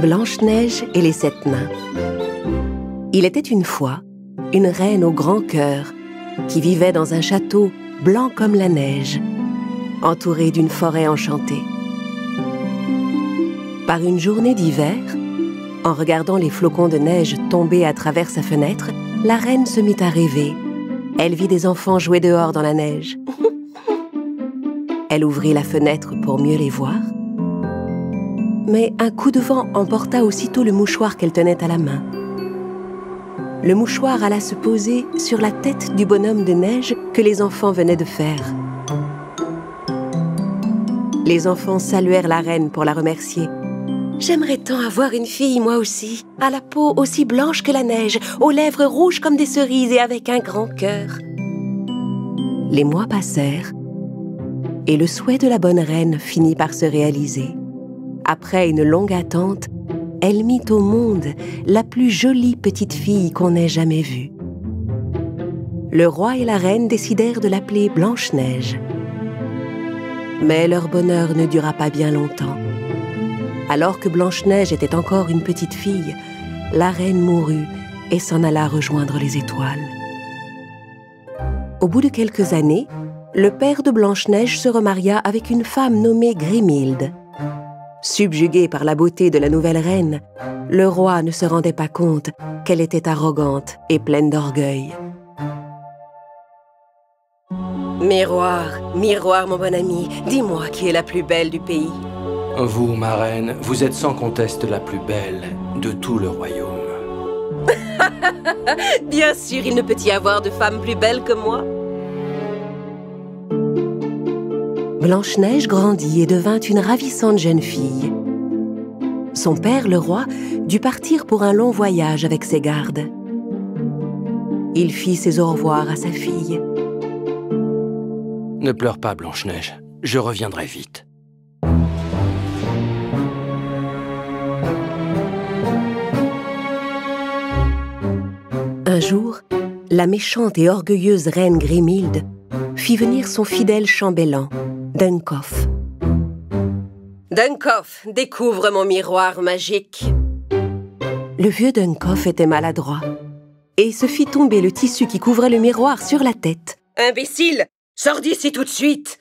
Blanche-Neige et les 7 nains. Il était une fois une reine au grand cœur qui vivait dans un château blanc comme la neige, entouré d'une forêt enchantée. Par une journée d'hiver, en regardant les flocons de neige tomber à travers sa fenêtre, la reine se mit à rêver. Elle vit des enfants jouer dehors dans la neige. Elle ouvrit la fenêtre pour mieux les voir. Mais un coup de vent emporta aussitôt le mouchoir qu'elle tenait à la main. Le mouchoir alla se poser sur la tête du bonhomme de neige que les enfants venaient de faire. Les enfants saluèrent la reine pour la remercier. « J'aimerais tant avoir une fille, moi aussi, à la peau aussi blanche que la neige, aux lèvres rouges comme des cerises et avec un grand cœur. » Les mois passèrent et le souhait de la bonne reine finit par se réaliser. Après une longue attente, elle mit au monde la plus jolie petite fille qu'on ait jamais vue. Le roi et la reine décidèrent de l'appeler Blanche-Neige. Mais leur bonheur ne dura pas bien longtemps. Alors que Blanche-Neige était encore une petite fille, la reine mourut et s'en alla rejoindre les étoiles. Au bout de quelques années, le père de Blanche-Neige se remaria avec une femme nommée Grimhilde. Subjugué par la beauté de la nouvelle reine, le roi ne se rendait pas compte qu'elle était arrogante et pleine d'orgueil. « Miroir, miroir, mon bon ami, dis-moi qui est la plus belle du pays. » Vous, ma reine, vous êtes sans conteste la plus belle de tout le royaume. Bien sûr, il ne peut y avoir de femme plus belle que moi. Blanche-Neige grandit et devint une ravissante jeune fille. Son père, le roi, dut partir pour un long voyage avec ses gardes. Il fit ses au revoir à sa fille. Ne pleure pas, Blanche-Neige. Je reviendrai vite. Un jour, la méchante et orgueilleuse reine Grimhilde fit venir son fidèle chambellan, Duncoff. « Duncoff, découvre mon miroir magique !» Le vieux Duncoff était maladroit et se fit tomber le tissu qui couvrait le miroir sur la tête. « Imbécile, sors d'ici tout de suite !»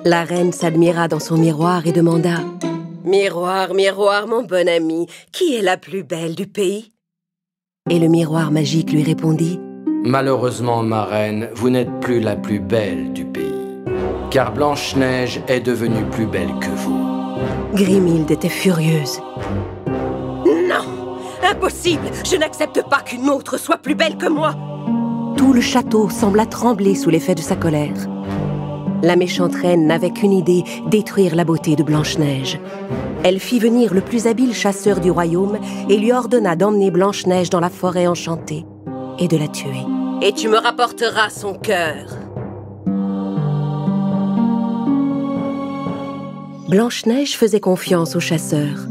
La reine s'admira dans son miroir et demanda « Miroir, miroir, mon bon ami, qui est la plus belle du pays ?» Et le miroir magique lui répondit « Malheureusement, ma reine, vous n'êtes plus la plus belle du pays, car Blanche-Neige est devenue plus belle que vous. » Grimhilde était furieuse. « Non, impossible, je n'accepte pas qu'une autre soit plus belle que moi !» Tout le château sembla trembler sous l'effet de sa colère. La méchante reine n'avait qu'une idée, détruire la beauté de Blanche-Neige. Elle fit venir le plus habile chasseur du royaume et lui ordonna d'emmener Blanche-Neige dans la forêt enchantée et de la tuer. « Et tu me rapporteras son cœur. » Blanche-Neige faisait confiance au chasseur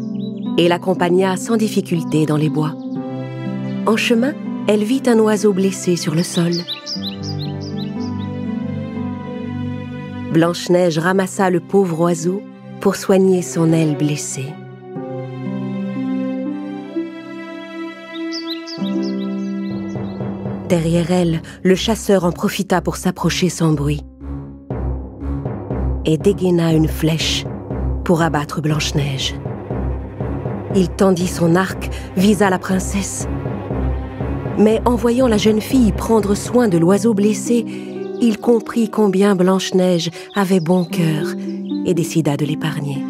et l'accompagna sans difficulté dans les bois. En chemin, elle vit un oiseau blessé sur le sol. Blanche-Neige ramassa le pauvre oiseau pour soigner son aile blessée. Derrière elle, le chasseur en profita pour s'approcher sans bruit et dégaina une flèche pour abattre Blanche-Neige. Il tendit son arc, visa la princesse. Mais en voyant la jeune fille prendre soin de l'oiseau blessé, il comprit combien Blanche-Neige avait bon cœur et décida de l'épargner.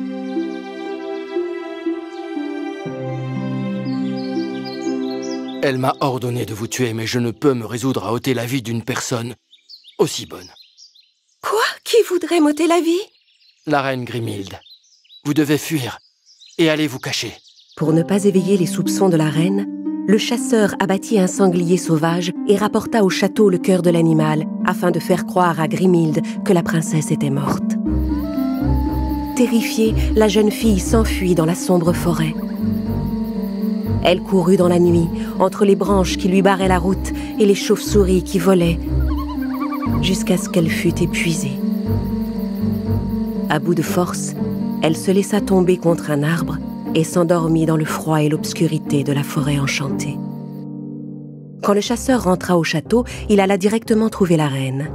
Elle m'a ordonné de vous tuer, mais je ne peux me résoudre à ôter la vie d'une personne aussi bonne. Quoi? Qui voudrait m'ôter la vie? La reine Grimhilde. Vous devez fuir et aller vous cacher. Pour ne pas éveiller les soupçons de la reine, le chasseur abattit un sanglier sauvage et rapporta au château le cœur de l'animal afin de faire croire à Grimhilde que la princesse était morte. Terrifiée, la jeune fille s'enfuit dans la sombre forêt. Elle courut dans la nuit, entre les branches qui lui barraient la route et les chauves-souris qui volaient, jusqu'à ce qu'elle fût épuisée. À bout de force, elle se laissa tomber contre un arbre et s'endormit dans le froid et l'obscurité de la forêt enchantée. Quand le chasseur rentra au château, il alla directement trouver la reine.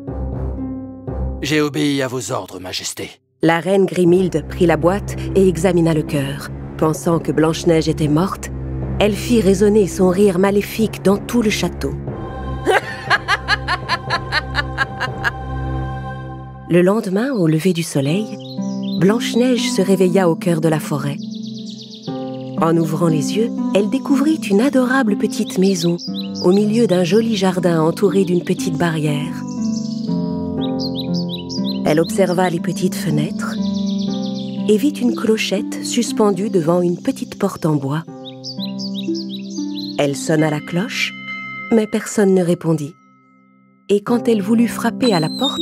« J'ai obéi à vos ordres, Majesté. » La reine Grimhilde prit la boîte et examina le cœur. Pensant que Blanche-Neige était morte, elle fit résonner son rire maléfique dans tout le château. Le lendemain, au lever du soleil, Blanche-Neige se réveilla au cœur de la forêt. En ouvrant les yeux, elle découvrit une adorable petite maison, au milieu d'un joli jardin entouré d'une petite barrière. Elle observa les petites fenêtres et vit une clochette suspendue devant une petite porte en bois. Elle sonna la cloche, mais personne ne répondit. Et quand elle voulut frapper à la porte,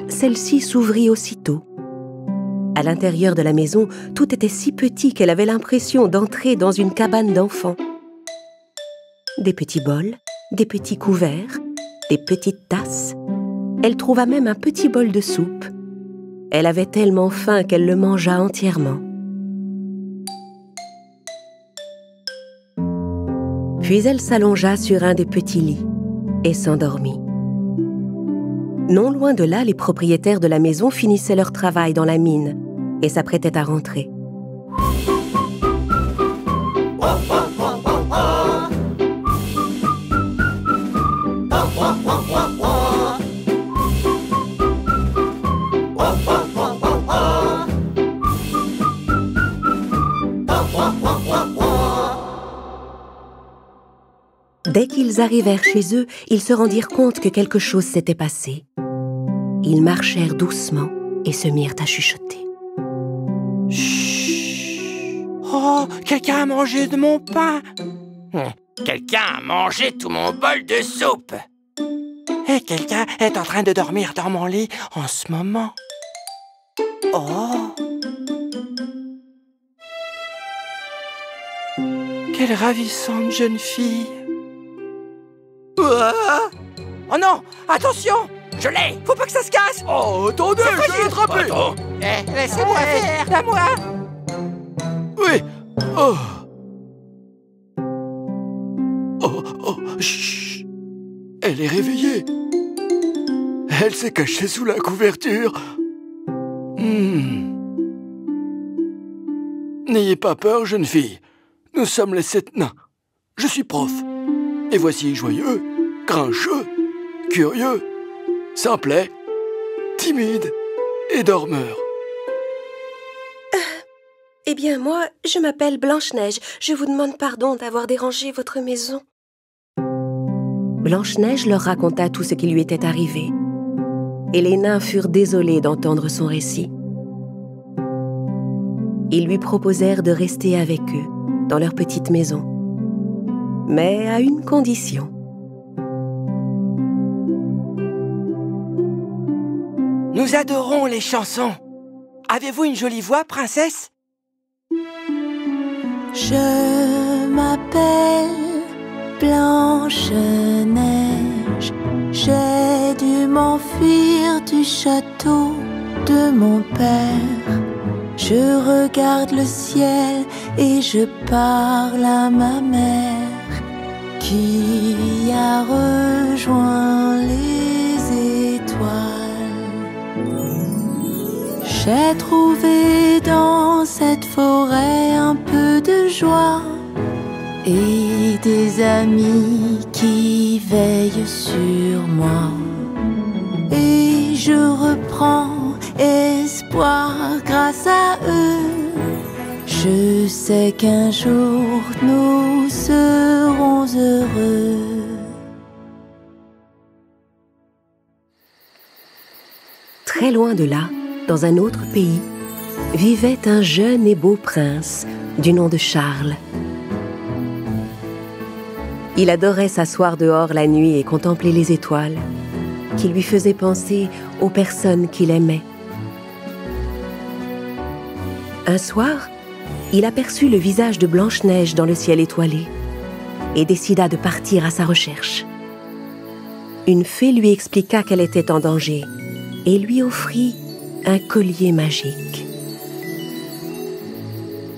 celle-ci s'ouvrit aussitôt. À l'intérieur de la maison, tout était si petit qu'elle avait l'impression d'entrer dans une cabane d'enfants. Des petits bols, des petits couverts, des petites tasses. Elle trouva même un petit bol de soupe. Elle avait tellement faim qu'elle le mangea entièrement. Puis elle s'allongea sur un des petits lits et s'endormit. Non loin de là, les propriétaires de la maison finissaient leur travail dans la mine et s'apprêtaient à rentrer. Dès qu'ils arrivèrent chez eux, ils se rendirent compte que quelque chose s'était passé. Ils marchèrent doucement et se mirent à chuchoter. Chut! Oh, quelqu'un a mangé de mon pain! Quelqu'un a mangé tout mon bol de soupe! Et quelqu'un est en train de dormir dans mon lit en ce moment. Oh! Quelle ravissante jeune fille! Oh non! Attention! Je l'ai! Faut pas que ça se casse! Oh, attendez, je vais l'attraper! Laissez-moi faire! À moi! Oui! Oh! Oh, oh, chut! Elle est réveillée! Elle s'est cachée sous la couverture! N'ayez pas peur, jeune fille. Nous sommes les 7 nains. Je suis prof. Et voici joyeux, grincheux, curieux, simplet, timide et dormeur. Eh bien, moi, je m'appelle Blanche-Neige. Je vous demande pardon d'avoir dérangé votre maison. Blanche-Neige leur raconta tout ce qui lui était arrivé. Et les nains furent désolés d'entendre son récit. Ils lui proposèrent de rester avec eux, dans leur petite maison. Mais à une condition. Nous adorons les chansons. Avez-vous une jolie voix, princesse? Je m'appelle Blanche-Neige. J'ai dû m'enfuir du château de mon père. Je regarde le ciel et je parle à ma mère qui a rejoint les étoiles. J'ai trouvé dans cette forêt un peu de joie et des amis qui veillent sur moi. Et je reprends espoir grâce à eux. Je sais qu'un jour nous serons heureux. Très loin de là, dans un autre pays, vivait un jeune et beau prince du nom de Charles. Il adorait s'asseoir dehors la nuit et contempler les étoiles, qui lui faisaient penser aux personnes qu'il aimait. Un soir, il aperçut le visage de Blanche-Neige dans le ciel étoilé et décida de partir à sa recherche. Une fée lui expliqua qu'elle était en danger et lui offrit un collier magique.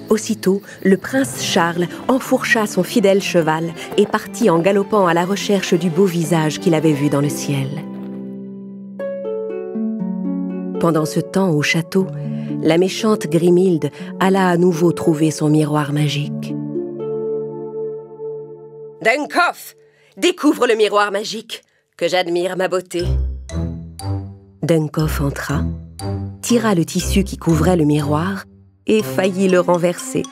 Aussitôt, le prince Charles enfourcha son fidèle cheval et partit en galopant à la recherche du beau visage qu'il avait vu dans le ciel. Pendant ce temps, au château, la méchante Grimhilde alla à nouveau trouver son miroir magique. « Dunkoff, découvre le miroir magique, que j'admire ma beauté. » Dunkoff entra, tira le tissu qui couvrait le miroir et faillit le renverser.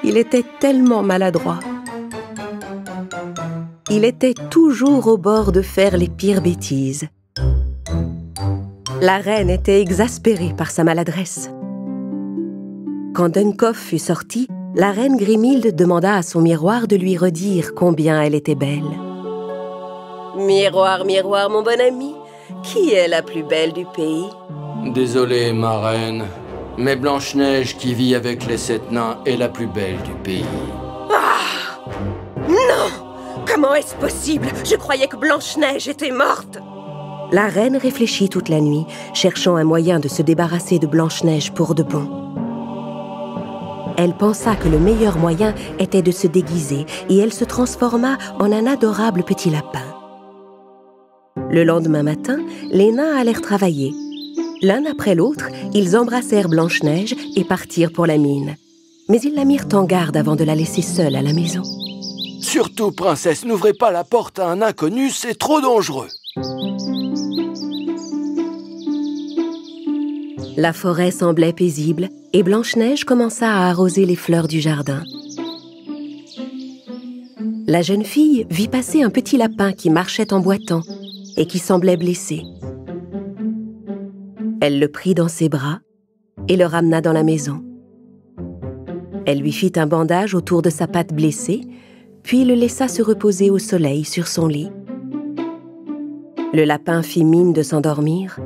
Il était tellement maladroit. Il était toujours au bord de faire les pires bêtises. La reine était exaspérée par sa maladresse. Quand Dunkoff fut sorti, la reine Grimhilde demanda à son miroir de lui redire combien elle était belle. « Miroir, miroir, mon bon ami, qui est la plus belle du pays ?» « Désolé, ma reine, mais Blanche-Neige qui vit avec les 7 nains est la plus belle du pays. » Ah! Non! Comment est-ce possible? Je croyais que Blanche-Neige était morte. La reine réfléchit toute la nuit, cherchant un moyen de se débarrasser de Blanche-Neige pour de bon. Elle pensa que le meilleur moyen était de se déguiser et elle se transforma en un adorable petit lapin. Le lendemain matin, les nains allèrent travailler. L'un après l'autre, ils embrassèrent Blanche-Neige et partirent pour la mine. Mais ils la mirent en garde avant de la laisser seule à la maison. « Surtout, princesse, n'ouvrez pas la porte à un inconnu, c'est trop dangereux !» La forêt semblait paisible et Blanche-Neige commença à arroser les fleurs du jardin. La jeune fille vit passer un petit lapin qui marchait en boitant et qui semblait blessé. Elle le prit dans ses bras et le ramena dans la maison. Elle lui fit un bandage autour de sa patte blessée, puis le laissa se reposer au soleil sur son lit. Le lapin fit mine de s'endormir,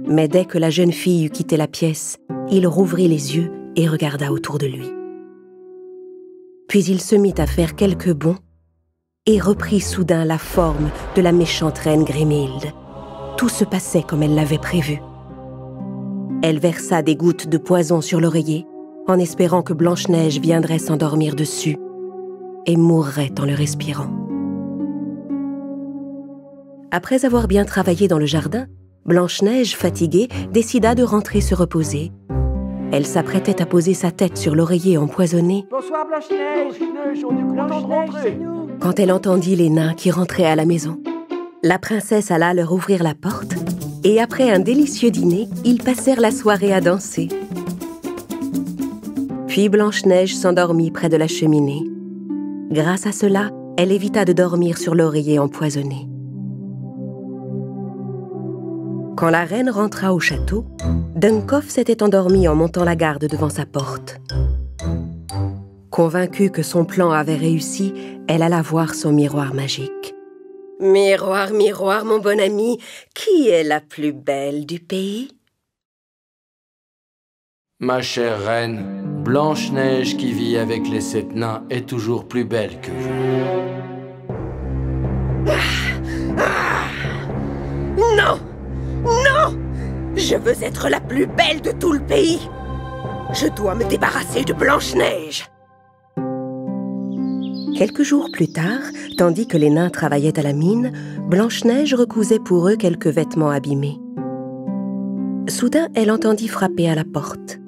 mais dès que la jeune fille eut quitté la pièce, il rouvrit les yeux et regarda autour de lui. Puis il se mit à faire quelques bonds et reprit soudain la forme de la méchante reine Grimhilde. Tout se passait comme elle l'avait prévu. Elle versa des gouttes de poison sur l'oreiller, en espérant que Blanche-Neige viendrait s'endormir dessus et mourrait en le respirant. Après avoir bien travaillé dans le jardin, Blanche-Neige, fatiguée, décida de rentrer se reposer. Elle s'apprêtait à poser sa tête sur l'oreiller empoisonné. « Bonsoir Blanche-Neige, on est content de rentrer !» Quand elle entendit les nains qui rentraient à la maison. La princesse alla leur ouvrir la porte et après un délicieux dîner, ils passèrent la soirée à danser. Puis Blanche-Neige s'endormit près de la cheminée. Grâce à cela, elle évita de dormir sur l'oreiller empoisonné. Quand la reine rentra au château, Dunkoff s'était endormi en montant la garde devant sa porte. Convaincue que son plan avait réussi, elle alla voir son miroir magique. « Miroir, miroir, mon bon ami, qui est la plus belle du pays ?» Ma chère reine, Blanche-Neige qui vit avec les 7 nains est toujours plus belle que vous. Non! Non! Je veux être la plus belle de tout le pays! Je dois me débarrasser de Blanche-Neige! Quelques jours plus tard, tandis que les nains travaillaient à la mine, Blanche-Neige recousait pour eux quelques vêtements abîmés. Soudain, elle entendit frapper à la porte.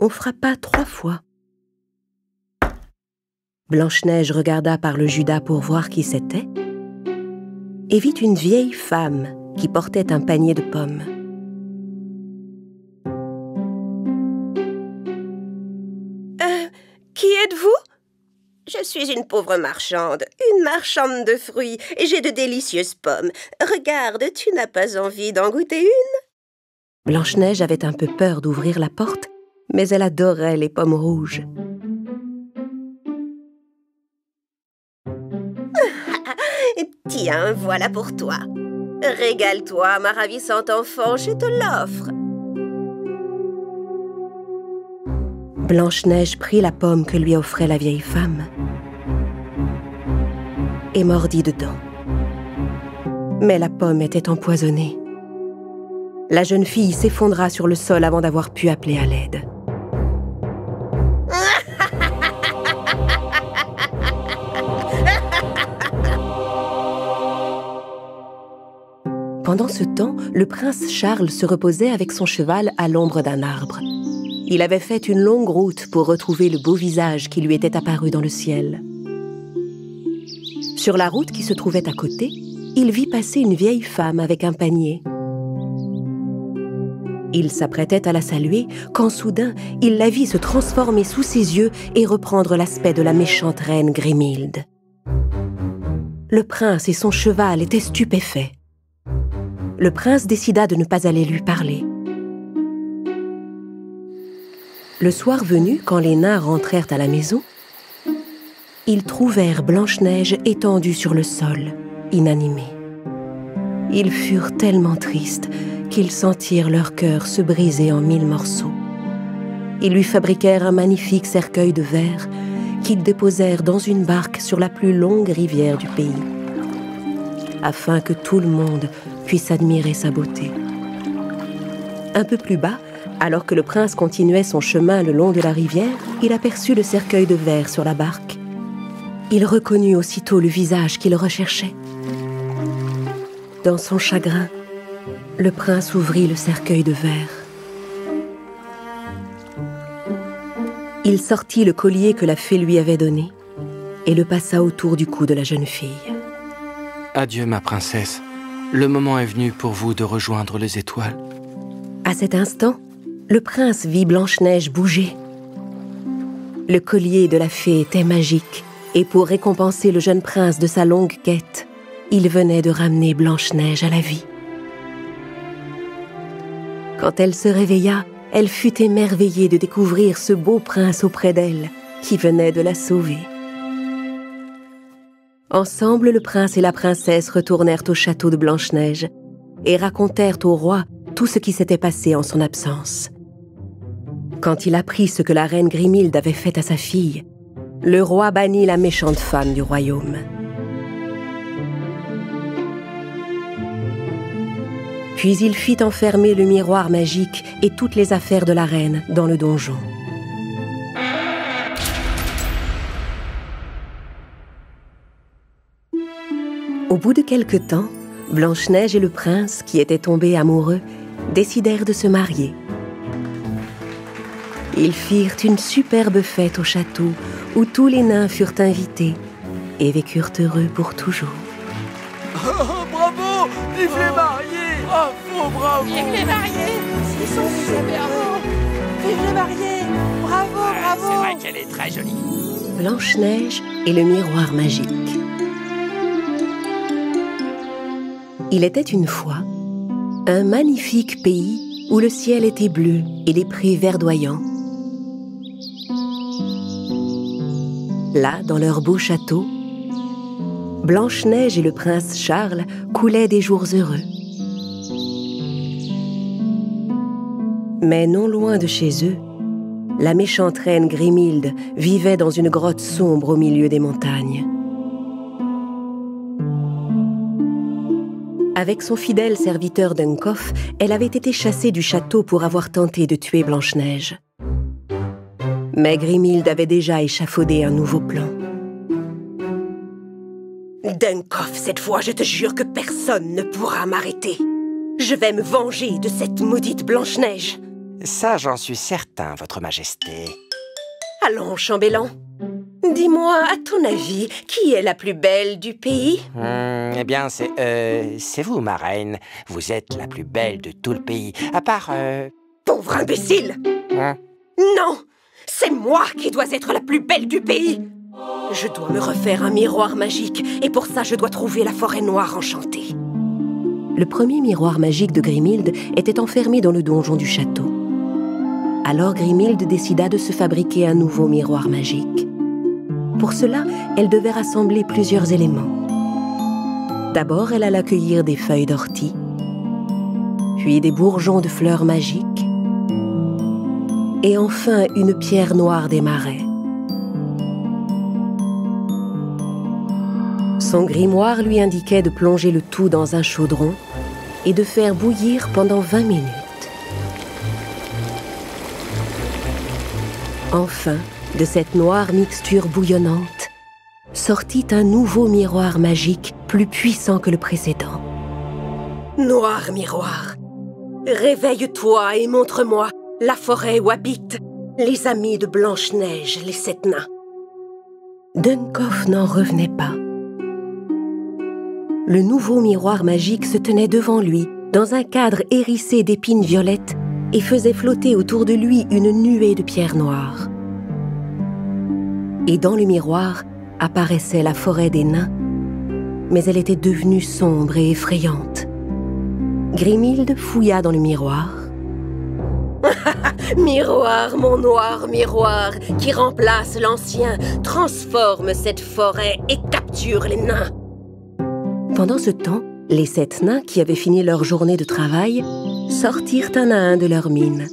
On frappa 3 fois. Blanche-Neige regarda par le judas pour voir qui c'était et vit une vieille femme qui portait un panier de pommes. Qui êtes-vous? Je suis une pauvre marchande de fruits, et j'ai de délicieuses pommes. Regarde, tu n'as pas envie d'en goûter une? Blanche-Neige avait un peu peur d'ouvrir la porte, mais elle adorait les pommes rouges. Tiens, voilà pour toi. Régale-toi, ma ravissante enfant, je te l'offre. Blanche-Neige prit la pomme que lui offrait la vieille femme et mordit dedans. Mais la pomme était empoisonnée. La jeune fille s'effondra sur le sol avant d'avoir pu appeler à l'aide. Pendant ce temps, le prince Charles se reposait avec son cheval à l'ombre d'un arbre. Il avait fait une longue route pour retrouver le beau visage qui lui était apparu dans le ciel. Sur la route qui se trouvait à côté, il vit passer une vieille femme avec un panier. Il s'apprêtait à la saluer quand soudain, il la vit se transformer sous ses yeux et reprendre l'aspect de la méchante reine Grimhilde. Le prince et son cheval étaient stupéfaits. Le prince décida de ne pas aller lui parler. Le soir venu, quand les nains rentrèrent à la maison, ils trouvèrent Blanche-Neige étendue sur le sol, inanimée. Ils furent tellement tristes qu'ils sentirent leur cœur se briser en 1000 morceaux. Ils lui fabriquèrent un magnifique cercueil de verre qu'ils déposèrent dans une barque sur la plus longue rivière du pays, afin que tout le monde puisse admirer sa beauté. Un peu plus bas, alors que le prince continuait son chemin le long de la rivière, il aperçut le cercueil de verre sur la barque. Il reconnut aussitôt le visage qu'il recherchait. Dans son chagrin, le prince ouvrit le cercueil de verre. Il sortit le collier que la fée lui avait donné et le passa autour du cou de la jeune fille. Adieu, ma princesse. Le moment est venu pour vous de rejoindre les étoiles. À cet instant, le prince vit Blanche-Neige bouger. Le collier de la fée était magique, et pour récompenser le jeune prince de sa longue quête, il venait de ramener Blanche-Neige à la vie. Quand elle se réveilla, elle fut émerveillée de découvrir ce beau prince auprès d'elle, qui venait de la sauver. Ensemble, le prince et la princesse retournèrent au château de Blanche-Neige et racontèrent au roi tout ce qui s'était passé en son absence. Quand il apprit ce que la reine Grimhilde avait fait à sa fille, le roi bannit la méchante femme du royaume. Puis il fit enfermer le miroir magique et toutes les affaires de la reine dans le donjon. Au bout de quelque temps, Blanche-Neige et le prince, qui étaient tombés amoureux, décidèrent de se marier. Ils firent une superbe fête au château où tous les nains furent invités et vécurent heureux pour toujours. Oh, bravo! Vive les mariés! Bravo, bravo! Vive les mariés! Ils sont super beaux! Vive les mariés! Bravo, bravo! C'est vrai qu'elle est très jolie. Blanche-Neige et le miroir magique. Il était une fois un magnifique pays où le ciel était bleu et les prés verdoyants. Là, dans leur beau château, Blanche-Neige et le prince Charles coulaient des jours heureux. Mais non loin de chez eux, la méchante reine Grimhilde vivait dans une grotte sombre au milieu des montagnes. Avec son fidèle serviteur Dunkoff, elle avait été chassée du château pour avoir tenté de tuer Blanche-Neige. Mais Grimhilde avait déjà échafaudé un nouveau plan. Dunkoff, cette fois, je te jure que personne ne pourra m'arrêter. Je vais me venger de cette maudite Blanche-Neige. Ça, j'en suis certain, votre majesté. Allons, chambellan. Dis-moi, à ton avis, qui est la plus belle du pays? Eh bien, c'est vous, ma reine. Vous êtes la plus belle de tout le pays, à part... Pauvre imbécile! Non! C'est moi qui dois être la plus belle du pays! Je dois me refaire un miroir magique, et pour ça, je dois trouver la forêt noire enchantée. Le premier miroir magique de Grimhilde était enfermé dans le donjon du château. Alors Grimhilde décida de se fabriquer un nouveau miroir magique. Pour cela, elle devait rassembler plusieurs éléments. D'abord, elle alla cueillir des feuilles d'ortie, puis des bourgeons de fleurs magiques, et enfin une pierre noire des marais. Son grimoire lui indiquait de plonger le tout dans un chaudron et de faire bouillir pendant 20 minutes. Enfin, de cette noire mixture bouillonnante, sortit un nouveau miroir magique plus puissant que le précédent. Noir miroir, réveille-toi et montre-moi la forêt où habitent les amis de Blanche-Neige, les 7 nains. Dunncoff n'en revenait pas. Le nouveau miroir magique se tenait devant lui, dans un cadre hérissé d'épines violettes, et faisait flotter autour de lui une nuée de pierres noires. Et dans le miroir apparaissait la forêt des nains, mais elle était devenue sombre et effrayante. Grimhilde fouilla dans le miroir. « Miroir, mon noir miroir, qui remplace l'ancien, transforme cette forêt et capture les nains !» Pendant ce temps, les 7 nains qui avaient fini leur journée de travail sortirent un à un de leur mine.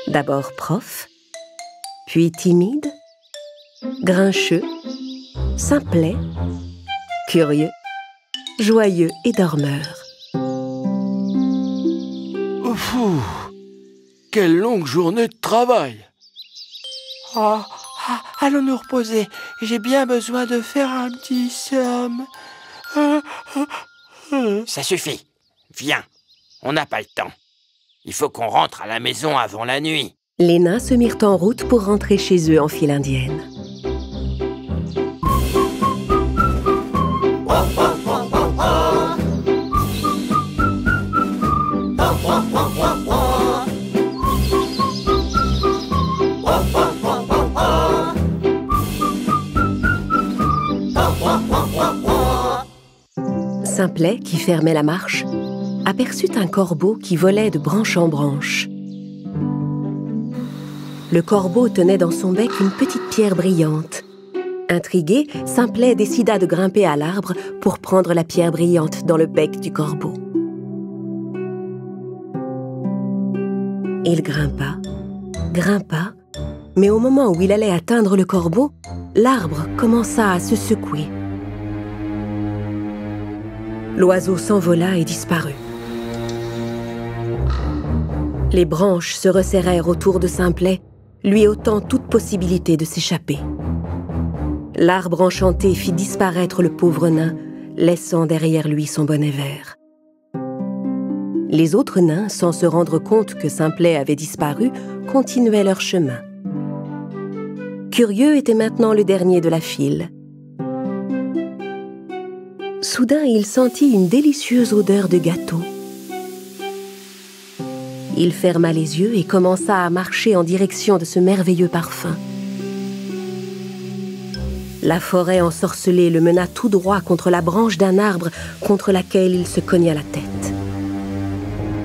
D'abord Prof, puis Timide, Grincheux, Simplet, Curieux, Joyeux et Dormeur. Oufou! Quelle longue journée de travail! Oh, allons nous reposer. J'ai bien besoin de faire un petit somme. Ça suffit. Viens, on n'a pas le temps. Il faut qu'on rentre à la maison avant la nuit. Les nains se mirent en route pour rentrer chez eux en file indienne. Simplet, qui fermait la marche, aperçut un corbeau qui volait de branche en branche. Le corbeau tenait dans son bec une petite pierre brillante. Intrigué, Simplet décida de grimper à l'arbre pour prendre la pierre brillante dans le bec du corbeau. Il grimpa, mais au moment où il allait atteindre le corbeau, l'arbre commença à se secouer. L'oiseau s'envola et disparut. Les branches se resserrèrent autour de Simplet, lui ôtant toute possibilité de s'échapper. L'arbre enchanté fit disparaître le pauvre nain, laissant derrière lui son bonnet vert. Les autres nains, sans se rendre compte que Simplet avait disparu, continuaient leur chemin. Curieux était maintenant le dernier de la file. Soudain, il sentit une délicieuse odeur de gâteau. Il ferma les yeux et commença à marcher en direction de ce merveilleux parfum. La forêt ensorcelée le mena tout droit contre la branche d'un arbre contre laquelle il se cogna la tête.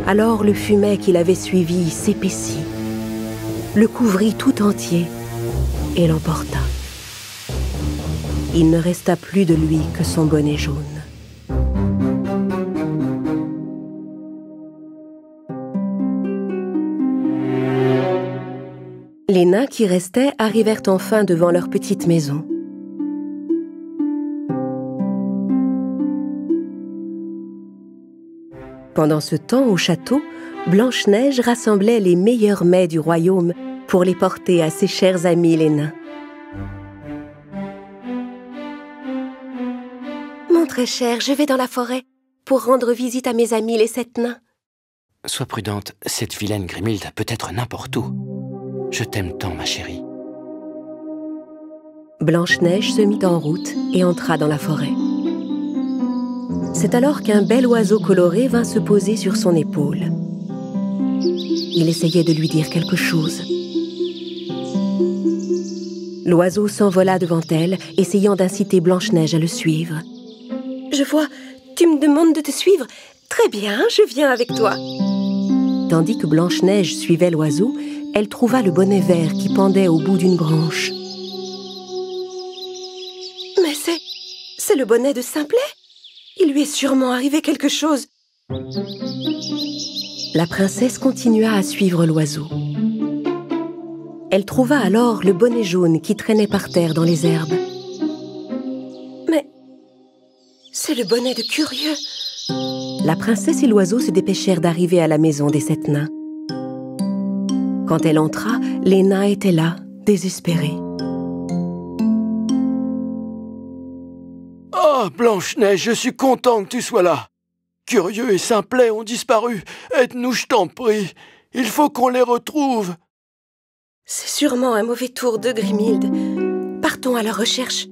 Alors le fumet qu'il avait suivi s'épaissit, le couvrit tout entier et l'emporta. Il ne resta plus de lui que son bonnet jaune. Les nains qui restaient arrivèrent enfin devant leur petite maison. Pendant ce temps, au château, Blanche-Neige rassemblait les meilleurs mets du royaume pour les porter à ses chers amis les nains. Mon très cher, je vais dans la forêt pour rendre visite à mes amis les 7 nains. Sois prudente, cette vilaine Grimhilde peut être n'importe où. Je t'aime tant, ma chérie. Blanche-Neige se mit en route et entra dans la forêt. C'est alors qu'un bel oiseau coloré vint se poser sur son épaule. Il essayait de lui dire quelque chose. L'oiseau s'envola devant elle, essayant d'inciter Blanche-Neige à le suivre. « Je vois, tu me demandes de te suivre. Très bien, je viens avec toi. » Tandis que Blanche-Neige suivait l'oiseau, elle trouva le bonnet vert qui pendait au bout d'une branche. « Mais c'est le bonnet de Simplet. Il lui est sûrement arrivé quelque chose. » La princesse continua à suivre l'oiseau. Elle trouva alors le bonnet jaune qui traînait par terre dans les herbes. « Mais c'est le bonnet de Curieux. La princesse et l'oiseau se dépêchèrent d'arriver à la maison des 7 nains. Quand elle entra, les nains étaient là, désespérés. Ah, Blanche-Neige, je suis content que tu sois là. Curieux et Simplet ont disparu. Aide-nous, je t'en prie. Il faut qu'on les retrouve. C'est sûrement un mauvais tour de Grimhilde. Partons à leur recherche.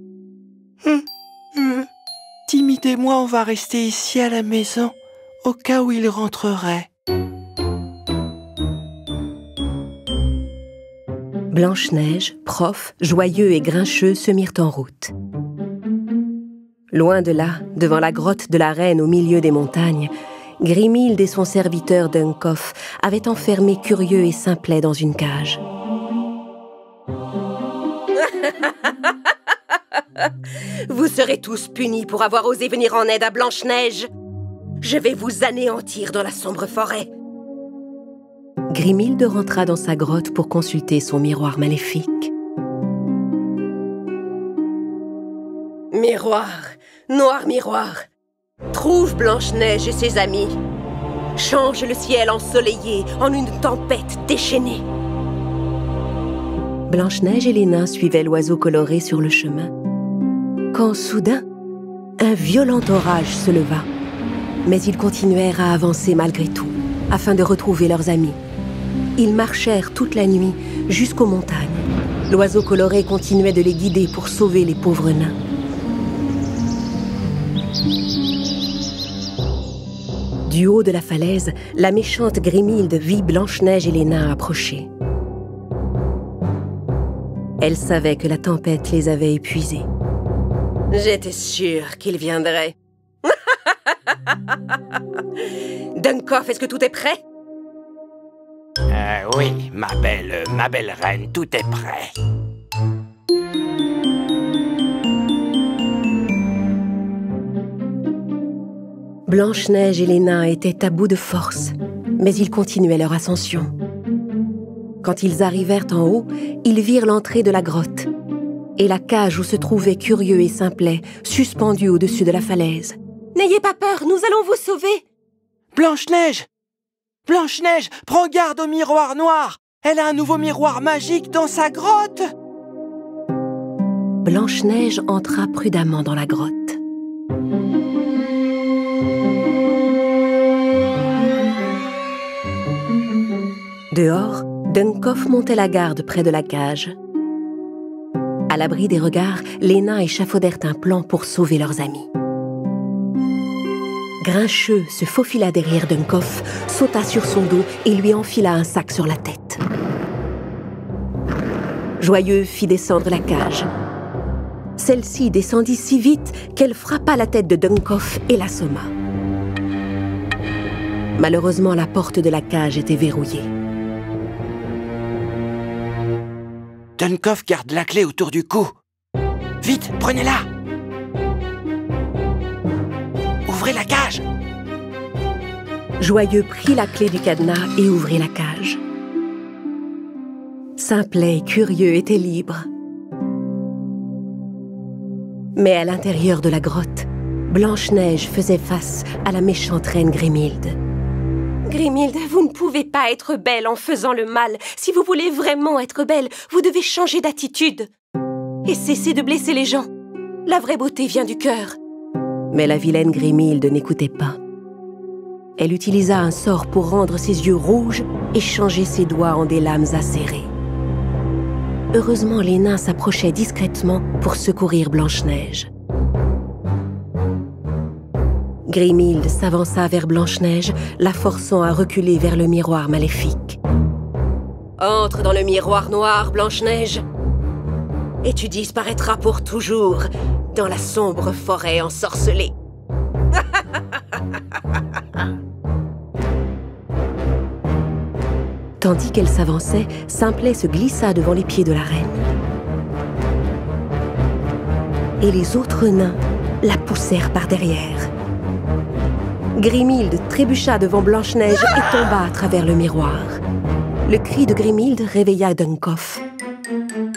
Timide et moi, on va rester ici à la maison, au cas où ils rentreraient. Blanche-Neige, Prof, Joyeux et Grincheux se mirent en route. Loin de là, devant la grotte de la reine au milieu des montagnes, Grimhilde et son serviteur Dunkoff avaient enfermé Curieux et Simplet dans une cage. Vous serez tous punis pour avoir osé venir en aide à Blanche-Neige. Je vais vous anéantir dans la sombre forêt. Grimhilde rentra dans sa grotte pour consulter son miroir maléfique. Miroir, noir miroir, trouve Blanche-Neige et ses amis. Change le ciel ensoleillé en une tempête déchaînée. Blanche-Neige et les nains suivaient l'oiseau coloré sur le chemin. Quand soudain, un violent orage se leva. Mais ils continuèrent à avancer malgré tout, afin de retrouver leurs amis. Ils marchèrent toute la nuit jusqu'aux montagnes. L'oiseau coloré continuait de les guider pour sauver les pauvres nains. Du haut de la falaise, la méchante Grimhilde vit Blanche-Neige et les nains approcher. Elle savait que la tempête les avait épuisés. J'étais sûre qu'il viendrait. Dunkoff, est-ce que tout est prêt? Oui, ma belle reine, tout est prêt. Blanche-Neige et les nains étaient à bout de force, mais ils continuaient leur ascension. Quand ils arrivèrent en haut, ils virent l'entrée de la grotte et la cage où se trouvaient Curieux et Simplet, suspendus au-dessus de la falaise. « N'ayez pas peur, nous allons vous sauver !» Blanche-Neige! Blanche-Neige, prends garde au miroir noir! Elle a un nouveau miroir magique dans sa grotte! Blanche-Neige entra prudemment dans la grotte. Dehors, Dunkoff montait la garde près de la cage. À l'abri des regards, les nains échafaudèrent un plan pour sauver leurs amis. Grincheux se faufila derrière Dunkoff, sauta sur son dos et lui enfila un sac sur la tête. Joyeux fit descendre la cage. Celle-ci descendit si vite qu'elle frappa la tête de Dunkoff et l'assomma. Malheureusement, la porte de la cage était verrouillée. Dunkoff garde la clé autour du cou. Vite, prenez-la! Ouvrez la cage! Joyeux prit la clé du cadenas et ouvrit la cage. Simplet et Curieux étaient libres. Mais à l'intérieur de la grotte, Blanche-Neige faisait face à la méchante reine Grimhilde. Grimhilde, vous ne pouvez pas être belle en faisant le mal. Si vous voulez vraiment être belle, vous devez changer d'attitude. Et cesser de blesser les gens. La vraie beauté vient du cœur. Mais la vilaine Grimhilde n'écoutait pas. Elle utilisa un sort pour rendre ses yeux rouges et changer ses doigts en des lames acérées. Heureusement, les nains s'approchaient discrètement pour secourir Blanche-Neige. Grimhilde s'avança vers Blanche-Neige, la forçant à reculer vers le miroir maléfique. « Entre dans le miroir noir, Blanche-Neige, et tu disparaîtras pour toujours dans la sombre forêt ensorcelée. » Tandis qu'elle s'avançait, Simplet se glissa devant les pieds de la reine. Et les autres nains la poussèrent par derrière. Grimhilde trébucha devant Blanche-Neige et tomba à travers le miroir. Le cri de Grimhilde réveilla Dunkoff.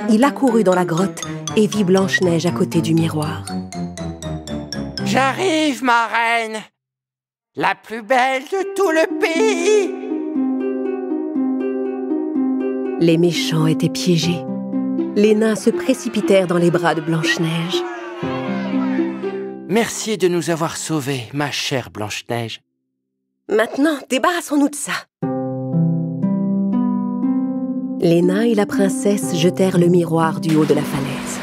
Il accourut dans la grotte et vit Blanche-Neige à côté du miroir. « J'arrive, ma reine !» La plus belle de tout le pays. Les méchants étaient piégés. Les nains se précipitèrent dans les bras de Blanche-Neige. Merci de nous avoir sauvés, ma chère Blanche-Neige. Maintenant, débarrassons-nous de ça. Les nains et la princesse jetèrent le miroir du haut de la falaise.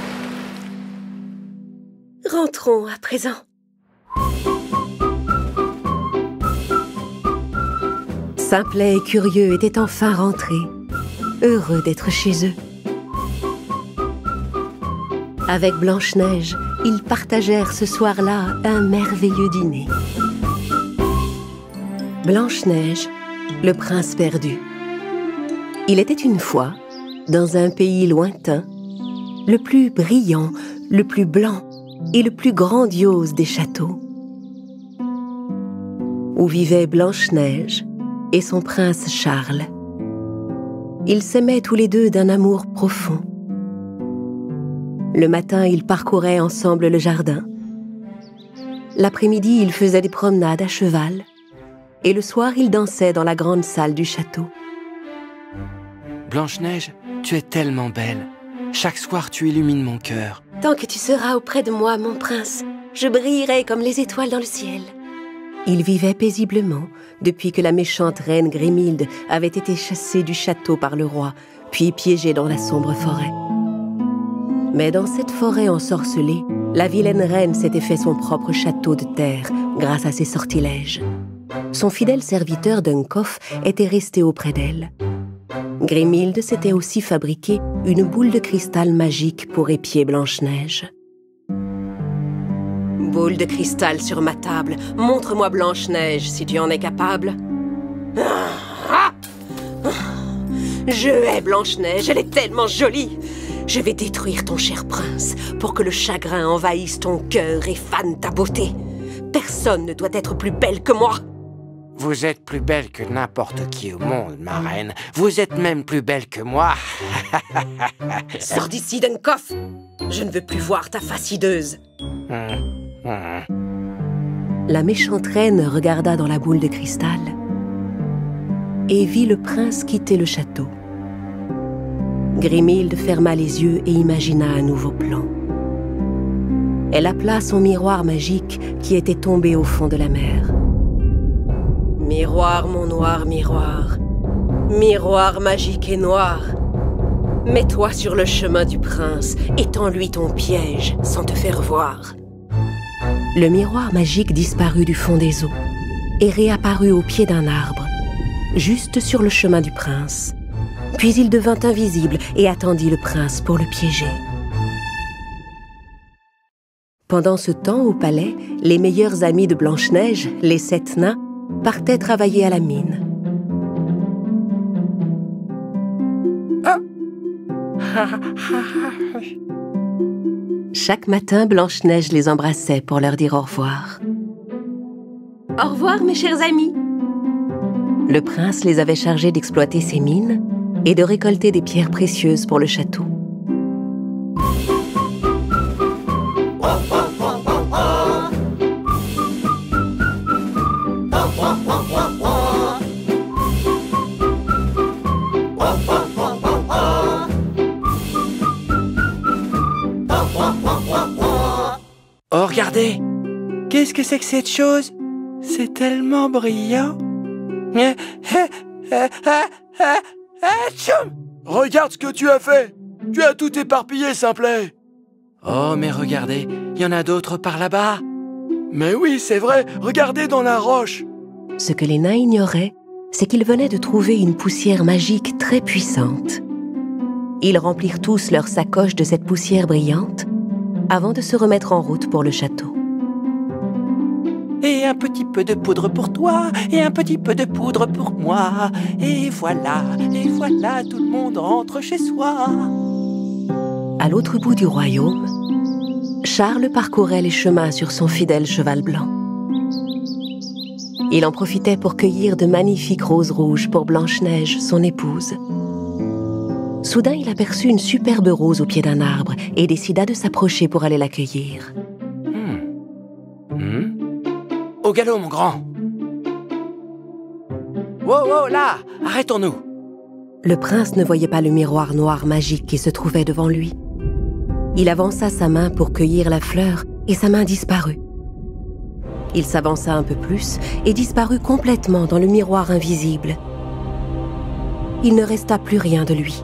Rentrons à présent. Simplet et Curieux étaient enfin rentrés, heureux d'être chez eux. Avec Blanche-Neige, ils partagèrent ce soir-là un merveilleux dîner. Blanche-Neige, le prince perdu. Il était une fois, dans un pays lointain, le plus brillant, le plus blanc et le plus grandiose des châteaux, où vivaient Blanche-Neige et son prince Charles. Ils s'aimaient tous les deux d'un amour profond. Le matin, ils parcouraient ensemble le jardin. L'après-midi, ils faisaient des promenades à cheval. Et le soir, ils dansaient dans la grande salle du château. Blanche-Neige, tu es tellement belle. Chaque soir, tu illumines mon cœur. Tant que tu seras auprès de moi, mon prince, je brillerai comme les étoiles dans le ciel. Ils vivaient paisiblement depuis que la méchante reine Grimhilde avait été chassée du château par le roi, puis piégée dans la sombre forêt. Mais dans cette forêt ensorcelée, la vilaine reine s'était fait son propre château de terre grâce à ses sortilèges. Son fidèle serviteur Duncoff était resté auprès d'elle. Grimhilde s'était aussi fabriqué une boule de cristal magique pour épier Blanche-Neige. Boule de cristal sur ma table, montre-moi Blanche-Neige si tu en es capable. Je hais Blanche-Neige, elle est tellement jolie. Je vais détruire ton cher prince pour que le chagrin envahisse ton cœur et fane ta beauté. Personne ne doit être plus belle que moi. Vous êtes plus belle que n'importe qui au monde, ma reine. Vous êtes même plus belle que moi. Sors d'ici, Duncoff. Je ne veux plus voir ta face hideuse. La méchante reine regarda dans la boule de cristal et vit le prince quitter le château. Grimhilde ferma les yeux et imagina un nouveau plan. Elle appela son miroir magique qui était tombé au fond de la mer. Miroir, mon noir miroir, miroir magique et noir, mets-toi sur le chemin du prince et tends-lui ton piège sans te faire voir. Le miroir magique disparut du fond des eaux et réapparut au pied d'un arbre, juste sur le chemin du prince. Puis il devint invisible et attendit le prince pour le piéger. Pendant ce temps, au palais, les meilleurs amis de Blanche-Neige, les 7 nains, partaient travailler à la mine. Chaque matin, Blanche-Neige les embrassait pour leur dire au revoir. Au revoir, mes chers amis. Le prince les avait chargés d'exploiter ses mines et de récolter des pierres précieuses pour le château. Oh, regardez! Qu'est-ce que c'est que cette chose? C'est tellement brillant! Regarde ce que tu as fait! Tu as tout éparpillé, Simplet! Oh, mais regardez, il y en a d'autres par là-bas! Mais oui, c'est vrai, regardez dans la roche! Ce que les nains ignoraient, c'est qu'ils venaient de trouver une poussière magique très puissante. Ils remplirent tous leurs sacoches de cette poussière brillante avant de se remettre en route pour le château. Et un petit peu de poudre pour toi, et un petit peu de poudre pour moi. Et voilà, tout le monde rentre chez soi. À l'autre bout du royaume, Charles parcourait les chemins sur son fidèle cheval blanc. Il en profitait pour cueillir de magnifiques roses rouges pour Blanche-Neige, son épouse. Soudain, il aperçut une superbe rose au pied d'un arbre et décida de s'approcher pour aller la cueillir. Au galop, mon grand! Wow, wow, là! Arrêtons-nous! Le prince ne voyait pas le miroir noir magique qui se trouvait devant lui. Il avança sa main pour cueillir la fleur et sa main disparut. Il s'avança un peu plus et disparut complètement dans le miroir invisible. Il ne resta plus rien de lui.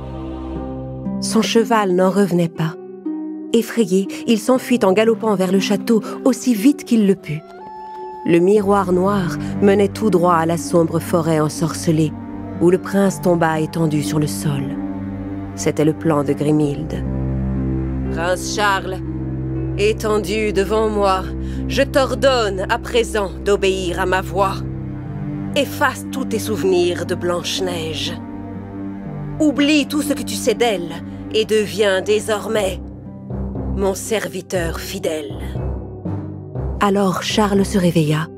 Son cheval n'en revenait pas. Effrayé, il s'enfuit en galopant vers le château aussi vite qu'il le put. Le miroir noir menait tout droit à la sombre forêt ensorcelée, où le prince tomba étendu sur le sol. C'était le plan de Grimhilde. « Prince Charles, étendu devant moi, je t'ordonne à présent d'obéir à ma voix. Efface tous tes souvenirs de Blanche-Neige. Oublie tout ce que tu sais d'elle et deviens désormais mon serviteur fidèle. » Alors Charles se réveilla.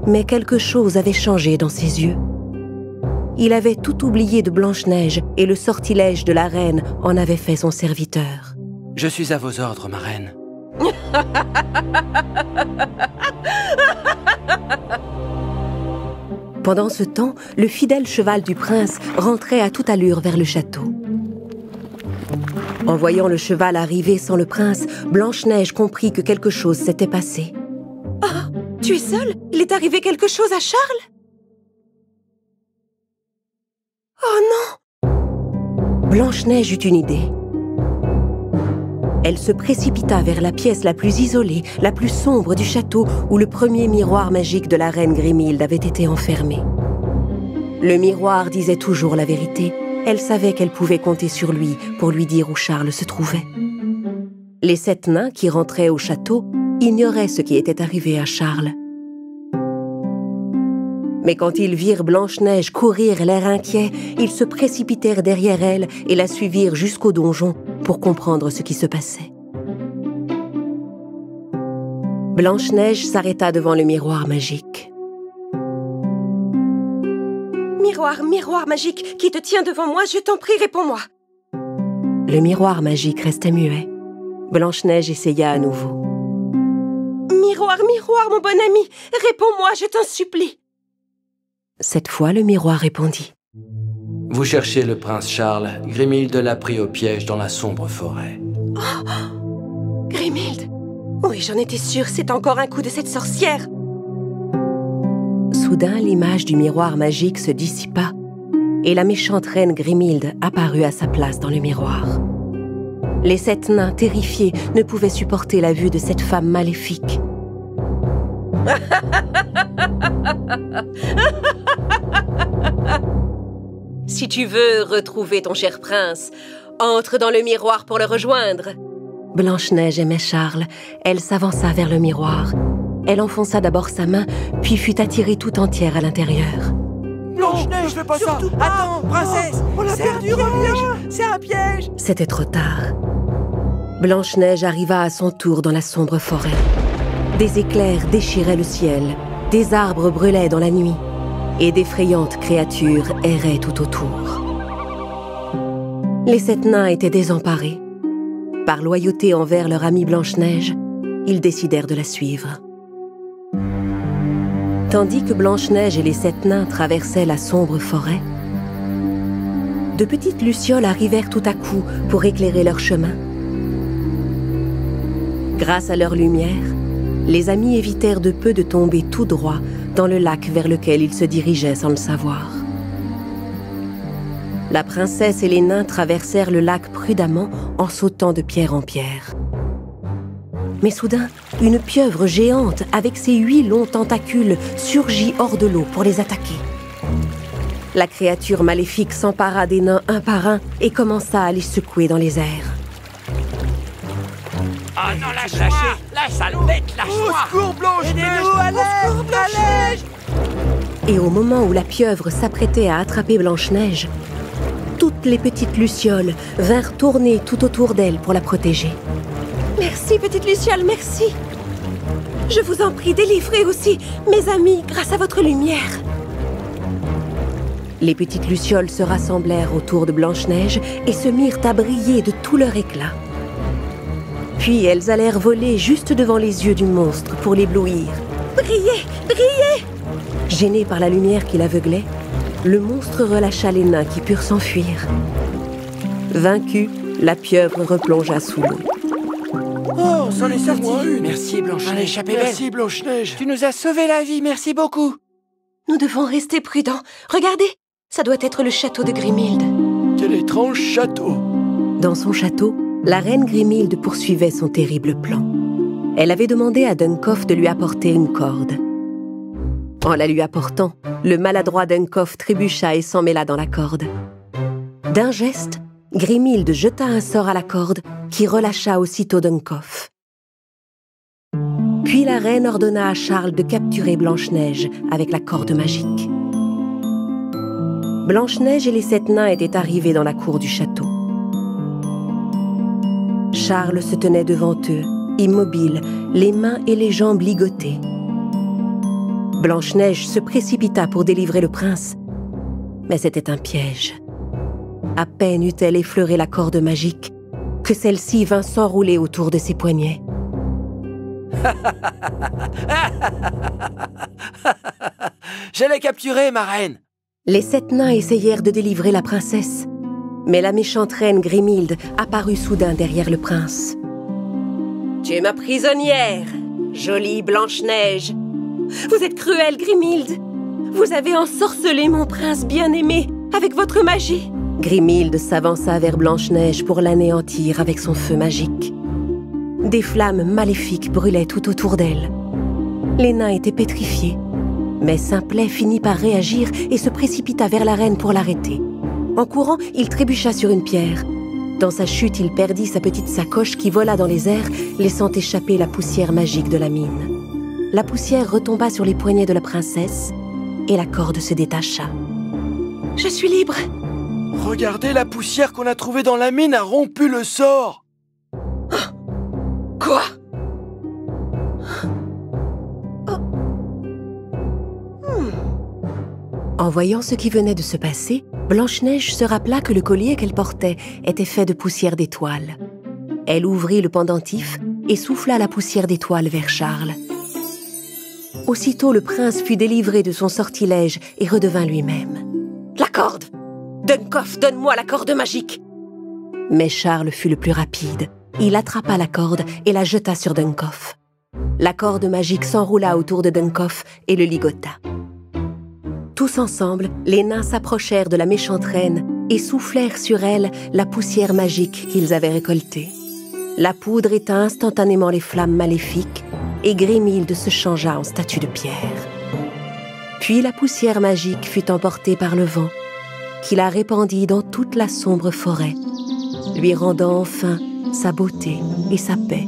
Mais quelque chose avait changé dans ses yeux. Il avait tout oublié de Blanche-Neige et le sortilège de la reine en avait fait son serviteur. « Je suis à vos ordres, ma reine. » Pendant ce temps, le fidèle cheval du prince rentrait à toute allure vers le château. En voyant le cheval arriver sans le prince, Blanche-Neige comprit que quelque chose s'était passé. « Oh, tu es seule? Il est arrivé quelque chose à Charles? » « Oh non !» Blanche-Neige eut une idée. Elle se précipita vers la pièce la plus isolée, la plus sombre du château où le premier miroir magique de la reine Grimhilde avait été enfermé. Le miroir disait toujours la vérité. Elle savait qu'elle pouvait compter sur lui pour lui dire où Charles se trouvait. Les 7 nains qui rentraient au château ignoraient ce qui était arrivé à Charles. Mais quand ils virent Blanche-Neige courir l'air inquiet, ils se précipitèrent derrière elle et la suivirent jusqu'au donjon pour comprendre ce qui se passait. Blanche-Neige s'arrêta devant le miroir magique. « Miroir, miroir magique, qui te tient devant moi, je t'en prie, réponds-moi !» Le miroir magique restait muet. Blanche-Neige essaya à nouveau. « Miroir, miroir, mon bon ami, réponds-moi, je t'en supplie !» Cette fois, le miroir répondit. « Vous cherchez le prince Charles. Grimhilde l'a pris au piège dans la sombre forêt. » Oh, Grimhilde! Oui, j'en étais sûre, c'est encore un coup de cette sorcière. Soudain, l'image du miroir magique se dissipa et la méchante reine Grimhilde apparut à sa place dans le miroir. Les 7 nains, terrifiés, ne pouvaient supporter la vue de cette femme maléfique. Si tu veux retrouver ton cher prince, entre dans le miroir pour le rejoindre. Blanche-Neige aimait Charles. Elle s'avança vers le miroir. Elle enfonça d'abord sa main, puis fut attirée tout entière à l'intérieur. Blanche-Neige, fais pas ça! Attends, princesse! On l'a perdu, reviens! C'est un piège! C'était trop tard. Blanche-Neige arriva à son tour dans la sombre forêt. Des éclairs déchiraient le ciel, des arbres brûlaient dans la nuit, et d'effrayantes créatures erraient tout autour. Les 7 nains étaient désemparés. Par loyauté envers leur amie Blanche-Neige, ils décidèrent de la suivre. Tandis que Blanche-Neige et les 7 nains traversaient la sombre forêt, de petites lucioles arrivèrent tout à coup pour éclairer leur chemin. Grâce à leur lumière, les amis évitèrent de peu de tomber tout droit dans le lac vers lequel ils se dirigeaient sans le savoir. La princesse et les nains traversèrent le lac prudemment en sautant de pierre en pierre. Mais soudain, une pieuvre géante avec ses 8 longs tentacules surgit hors de l'eau pour les attaquer. La créature maléfique s'empara des nains un par un et commença à les secouer dans les airs. Oh non, lâche-moi! La sale bête, lâche-moi! Au secours, Blanche-Neige! Au secours, Blanche-Neige! Et au moment où la pieuvre s'apprêtait à attraper Blanche-Neige, toutes les petites lucioles vinrent tourner tout autour d'elle pour la protéger. Merci, petite luciole, merci. Je vous en prie, délivrez aussi mes amis grâce à votre lumière. Les petites lucioles se rassemblèrent autour de Blanche-Neige et se mirent à briller de tout leur éclat. Puis elles allèrent voler juste devant les yeux du monstre pour l'éblouir. Brillez, brillez! Gêné par la lumière qui l'aveuglait, le monstre relâcha les nains qui purent s'enfuir. Vaincue, la pieuvre replongea sous l'eau. Oh, on s'en est sorti. Merci, Blanche-Neige. Échappé belle. Merci, Blanche-Neige. Tu nous as sauvé la vie, merci beaucoup. Nous devons rester prudents. Regardez, ça doit être le château de Grimhilde. Quel étrange château. Dans son château, la reine Grimhilde poursuivait son terrible plan. Elle avait demandé à Dunkoff de lui apporter une corde. En la lui apportant, le maladroit Dunkoff trébucha et s'emmêla dans la corde. D'un geste, Grimhilde jeta un sort à la corde qui relâcha aussitôt Dunkoff. Puis la reine ordonna à Charles de capturer Blanche-Neige avec la corde magique. Blanche-Neige et les 7 nains étaient arrivés dans la cour du château. Charles se tenait devant eux, immobile, les mains et les jambes ligotées. Blanche-Neige se précipita pour délivrer le prince, mais c'était un piège. À peine eut-elle effleuré la corde magique que celle-ci vint s'enrouler autour de ses poignets. Je l'ai capturée, ma reine. Les 7 nains essayèrent de délivrer la princesse, mais la méchante reine Grimhilde apparut soudain derrière le prince. « Tu es ma prisonnière, jolie Blanche-Neige. Vous êtes cruelle, Grimhilde. Vous avez ensorcelé mon prince bien-aimé avec votre magie. » Grimhilde s'avança vers Blanche-Neige pour l'anéantir avec son feu magique. Des flammes maléfiques brûlaient tout autour d'elle. Les nains étaient pétrifiés, mais Simplet finit par réagir et se précipita vers la reine pour l'arrêter. En courant, il trébucha sur une pierre. Dans sa chute, il perdit sa petite sacoche qui vola dans les airs, laissant échapper la poussière magique de la mine. La poussière retomba sur les poignets de la princesse et la corde se détacha. « Je suis libre !» Regardez, la poussière qu'on a trouvée dans la mine a rompu le sort. Quoi? En voyant ce qui venait de se passer, Blanche-Neige se rappela que le collier qu'elle portait était fait de poussière d'étoiles. Elle ouvrit le pendentif et souffla la poussière d'étoiles vers Charles. Aussitôt, le prince fut délivré de son sortilège et redevint lui-même. « La corde! Dunkoff, donne-moi la corde magique !» Mais Charles fut le plus rapide. Il attrapa la corde et la jeta sur Dunkoff. La corde magique s'enroula autour de Dunkoff et le ligota. Tous ensemble, les nains s'approchèrent de la méchante reine et soufflèrent sur elle la poussière magique qu'ils avaient récoltée. La poudre éteint instantanément les flammes maléfiques et Grimhilde se changea en statue de pierre. Puis la poussière magique fut emportée par le vent, qui la répandit dans toute la sombre forêt, lui rendant enfin sa beauté et sa paix.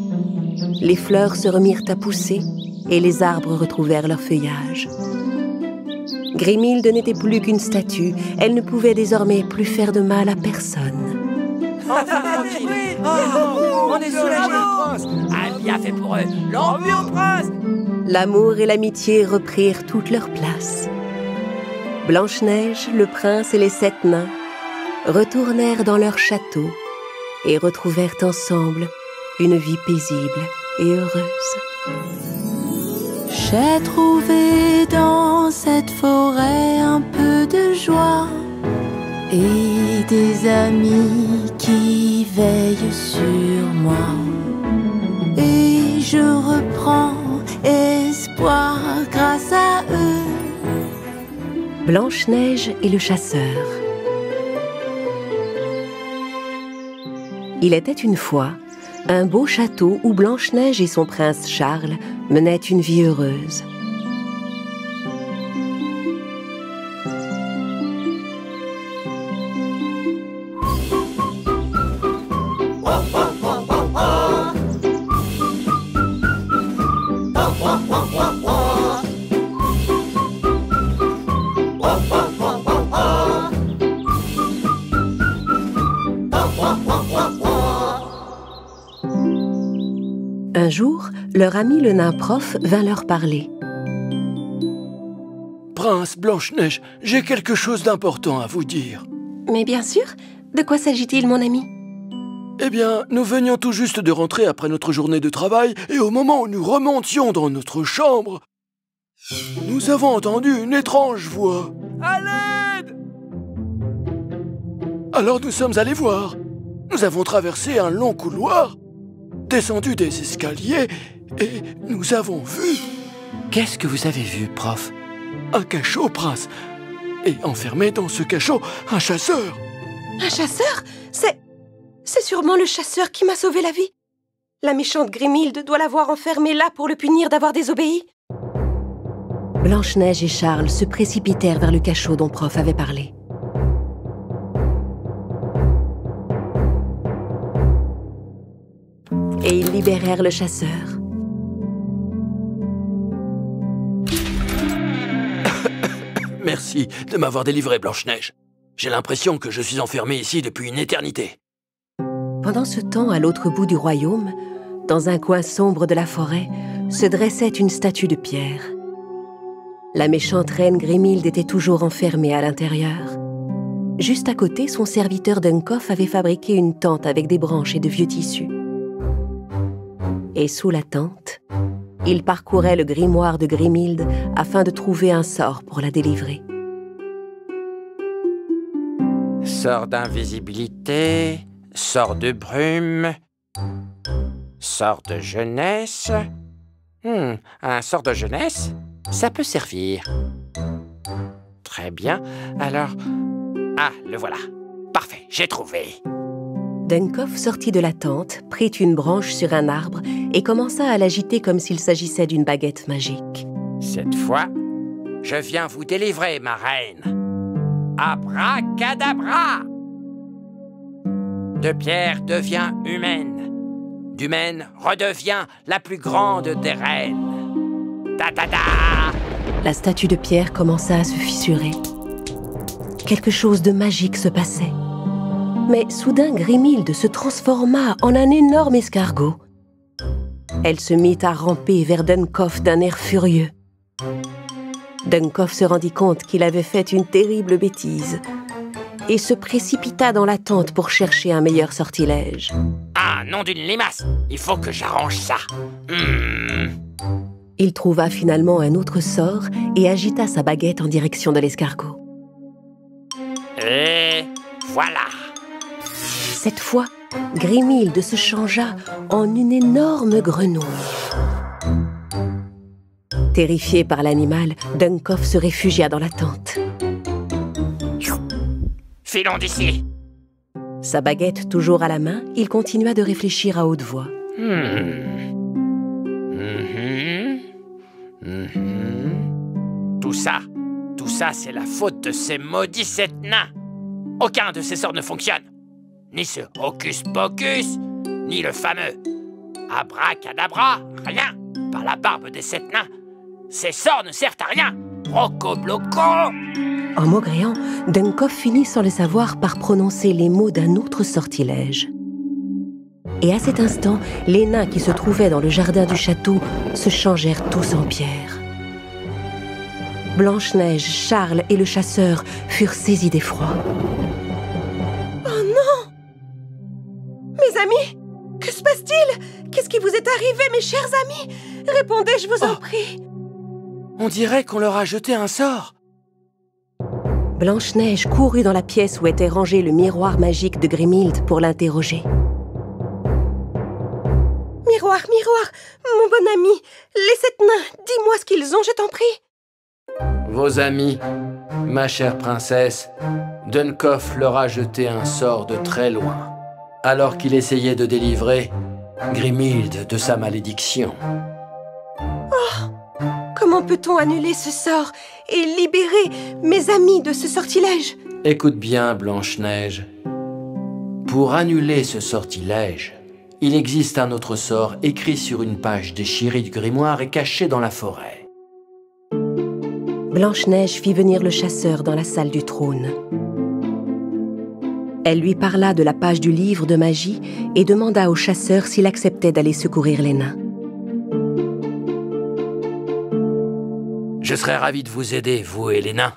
Les fleurs se remirent à pousser et les arbres retrouvèrent leur feuillage. Grimhilde n'était plus qu'une statue. Elle ne pouvait désormais plus faire de mal à personne. Tranquille. On est soulagés, prince. Ah, bien fait pour eux. L'envie au prince. L'amour et l'amitié reprirent toute leur place. Blanche-Neige, le prince et les 7 nains retournèrent dans leur château et retrouvèrent ensemble une vie paisible et heureuse. J'ai trouvé dans cette forêt un peu de joie et des amis qui veillent sur moi. Et je reprends espoir grâce à eux. Blanche-Neige et le chasseur. Il était une fois un beau château où Blanche-Neige et son prince Charles menaient une vie heureuse. Un jour, leur ami le nain prof vint leur parler. « Prince, Blanche-Neige, j'ai quelque chose d'important à vous dire. » « Mais bien sûr, de quoi s'agit-il, mon ami ?»« Eh bien, nous venions tout juste de rentrer après notre journée de travail, et au moment où nous remontions dans notre chambre... Nous avons entendu une étrange voix. À l'aide! Alors nous sommes allés voir. Nous avons traversé un long couloir, descendu des escaliers et nous avons vu... Qu'est-ce que vous avez vu, prof? Un cachot, prince. Et enfermé dans ce cachot, un chasseur. Un chasseur? C'est sûrement le chasseur qui m'a sauvé la vie. La méchante Grimhilde doit l'avoir enfermé là pour le punir d'avoir désobéi. Blanche-Neige et Charles se précipitèrent vers le cachot dont Prof avait parlé. Et ils libérèrent le chasseur. Merci de m'avoir délivré, Blanche-Neige. J'ai l'impression que je suis enfermé ici depuis une éternité. Pendant ce temps, à l'autre bout du royaume, dans un coin sombre de la forêt, se dressait une statue de pierre. La méchante reine Grimhilde était toujours enfermée à l'intérieur. Juste à côté, son serviteur Dunkoff avait fabriqué une tente avec des branches et de vieux tissus. Et sous la tente, il parcourait le grimoire de Grimhilde afin de trouver un sort pour la délivrer. Sort d'invisibilité, sort de brume, sort de jeunesse. Un sort de jeunesse, ça peut servir. Très bien, alors... Ah, le voilà. Parfait, j'ai trouvé. Dunkoff sortit de la tente, prit une branche sur un arbre et commença à l'agiter comme s'il s'agissait d'une baguette magique. Cette fois, je viens vous délivrer, ma reine. Abracadabra! De pierre devient humaine. D'humaine redevient la plus grande des reines. Ta-ta-ta! La statue de pierre commença à se fissurer. Quelque chose de magique se passait. Mais soudain, Grimhilde se transforma en un énorme escargot. Elle se mit à ramper vers Dunkoff d'un air furieux. Dunkoff se rendit compte qu'il avait fait une terrible bêtise et se précipita dans la tente pour chercher un meilleur sortilège. Ah, nom d'une limace! Il faut que j'arrange ça. Il trouva finalement un autre sort et agita sa baguette en direction de l'escargot. Et voilà! Cette fois, Grimhilde se changea en une énorme grenouille. Terrifié par l'animal, Dunkoff se réfugia dans la tente. Filons d'ici! Sa baguette toujours à la main, il continua de réfléchir à haute voix. Tout ça, c'est la faute de ces maudits 7 nains. Aucun de ces sorts ne fonctionne. Ni ce hocus pocus, ni le fameux abracadabra, rien. Par la barbe des 7 nains, ces sorts ne servent à rien. Rocobloco! En maugréant, Dunkoff finit sans le savoir par prononcer les mots d'un autre sortilège. Et à cet instant, les nains qui se trouvaient dans le jardin du château se changèrent tous en pierre. Blanche-Neige, Charles et le chasseur furent saisis d'effroi. Oh non! Mes amis, que se passe-t-il? Qu'est-ce qui vous est arrivé, mes chers amis? Répondez, je vous en prie. On dirait qu'on leur a jeté un sort. Blanche-Neige courut dans la pièce où était rangé le miroir magique de Grimhilde pour l'interroger. Miroir, miroir, mon bon ami, les 7 nains, dis-moi ce qu'ils ont, je t'en prie. Vos amis, ma chère princesse, Dunkoff leur a jeté un sort de très loin, alors qu'il essayait de délivrer Grimhilde de sa malédiction. Oh, comment peut-on annuler ce sort et libérer mes amis de ce sortilège? Écoute bien, Blanche-Neige. Pour annuler ce sortilège, il existe un autre sort écrit sur une page déchirée du grimoire et caché dans la forêt. Blanche-Neige fit venir le chasseur dans la salle du trône. Elle lui parla de la page du livre de magie et demanda au chasseur s'il acceptait d'aller secourir les nains. Je serais ravi de vous aider, vous et les nains.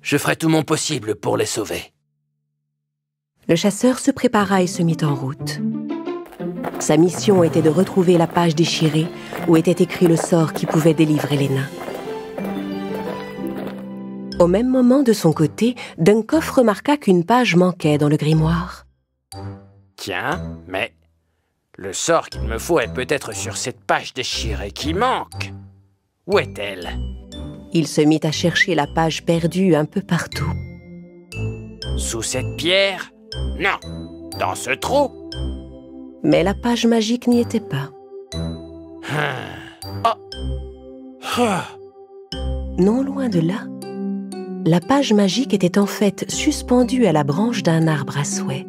Je ferai tout mon possible pour les sauver. Le chasseur se prépara et se mit en route. Sa mission était de retrouver la page déchirée où était écrit le sort qui pouvait délivrer les nains. Au même moment, de son côté, Dunkoff remarqua qu'une page manquait dans le grimoire. Tiens, mais le sort qu'il me faut est peut-être sur cette page déchirée qui manque. Où est-elle? Il se mit à chercher la page perdue un peu partout. Sous cette pierre? Non, dans ce trou? Mais la page magique n'y était pas. Non loin de là, la page magique était en fait suspendue à la branche d'un arbre à souhait.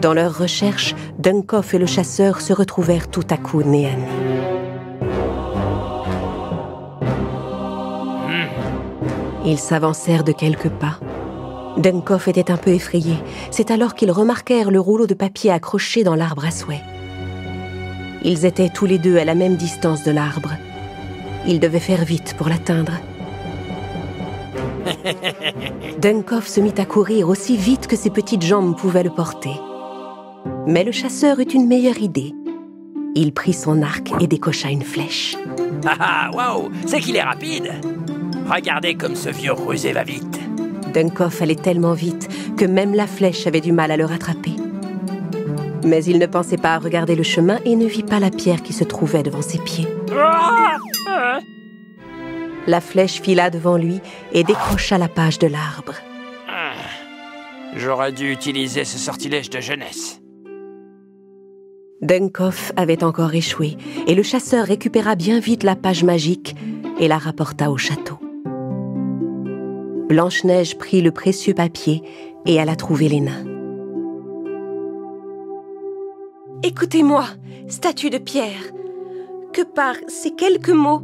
Dans leurs recherches, Dunkoff et le chasseur se retrouvèrent tout à coup nez à nez. Ils s'avancèrent de quelques pas. Dunkoff était un peu effrayé. C'est alors qu'ils remarquèrent le rouleau de papier accroché dans l'arbre à souhait. Ils étaient tous les deux à la même distance de l'arbre. Ils devaient faire vite pour l'atteindre. Dunkoff se mit à courir aussi vite que ses petites jambes pouvaient le porter. Mais le chasseur eut une meilleure idée. Il prit son arc et décocha une flèche. Ah, waouh, c'est qu'il est rapide! Regardez comme ce vieux rusé va vite. Dunkoff allait tellement vite que même la flèche avait du mal à le rattraper. Mais il ne pensait pas à regarder le chemin et ne vit pas la pierre qui se trouvait devant ses pieds. La flèche fila devant lui et décrocha la page de l'arbre. J'aurais dû utiliser ce sortilège de jeunesse. Dunkoff avait encore échoué et le chasseur récupéra bien vite la page magique et la rapporta au château. Blanche-Neige prit le précieux papier et alla trouver les nains. « Écoutez-moi, statue de pierre, que par ces quelques mots,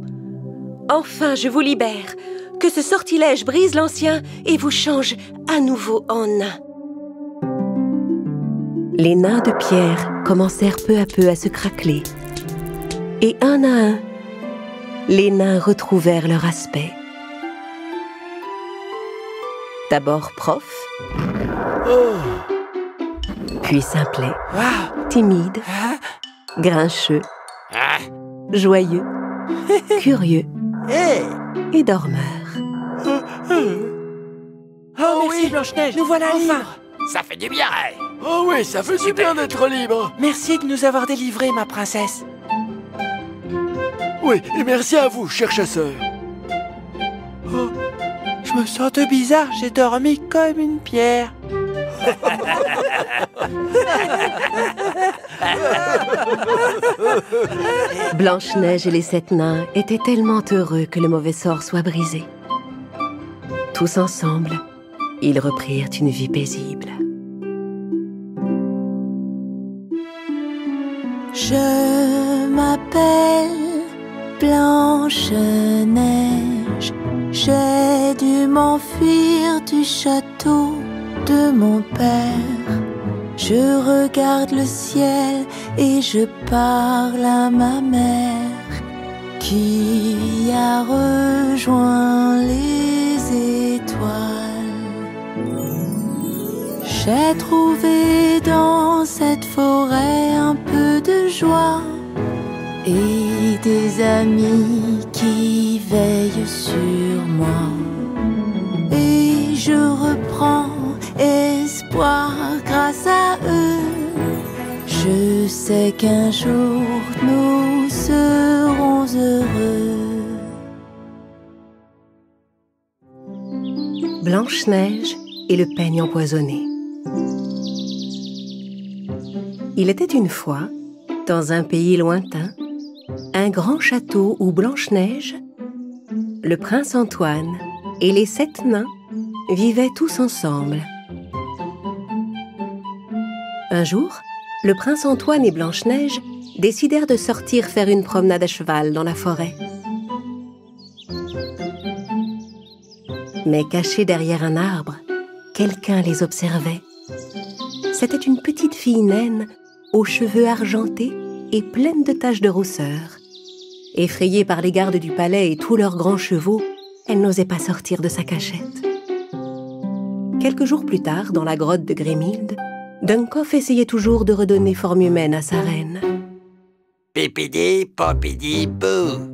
enfin je vous libère, que ce sortilège brise l'ancien et vous change à nouveau en nain. » Les nains de pierre commencèrent peu à peu à se craqueler. Et un à un, les nains retrouvèrent leur aspect. D'abord prof, puis simplet, timide, grincheux, joyeux, curieux et dormeur. Oh, merci Blanche-Neige, nous voilà libres. Ça fait du bien, hein? Oh oui, ça fait du bien d'être libre. Merci de nous avoir délivrés, ma princesse. Oui, et merci à vous, cher chasseur. Oh, je me sens tout bizarre, j'ai dormi comme une pierre. Blanche-Neige et les 7 nains étaient tellement heureux que le mauvais sort soit brisé. Tous ensemble, ils reprirent une vie paisible. Je m'appelle Blanche-Neige. J'ai dû m'enfuir du château de mon père. Je regarde le ciel et je parle à ma mère qui a rejoint les étoiles. J'ai trouvé dans cette forêt un peu de joie et des amis qui veillent sur moi. Et je reprends espoir grâce à eux. Je sais qu'un jour nous serons heureux. Blanche-Neige et le peigne empoisonné. Il était une fois, dans un pays lointain, un grand château où Blanche-Neige, le prince Antoine et les 7 nains vivaient tous ensemble. Un jour, le prince Antoine et Blanche-Neige décidèrent de sortir faire une promenade à cheval dans la forêt. Mais cachés derrière un arbre, quelqu'un les observait. C'était une petite fille naine aux cheveux argentés et pleine de taches de rousseur. Effrayée par les gardes du palais et tous leurs grands chevaux, elle n'osait pas sortir de sa cachette. Quelques jours plus tard, dans la grotte de Grimilde, Dunkoff essayait toujours de redonner forme humaine à sa reine. Pipidi, popidi, bou.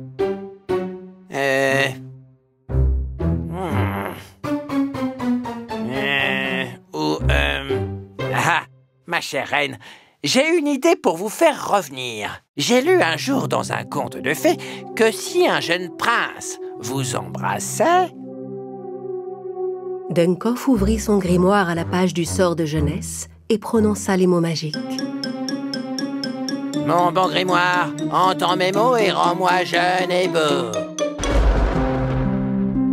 chère reine, j'ai une idée pour vous faire revenir. J'ai lu un jour dans un conte de fées que si un jeune prince vous embrassait... Dunkoff ouvrit son grimoire à la page du sort de jeunesse et prononça les mots magiques. Mon bon grimoire, entends mes mots et rends-moi jeune et beau.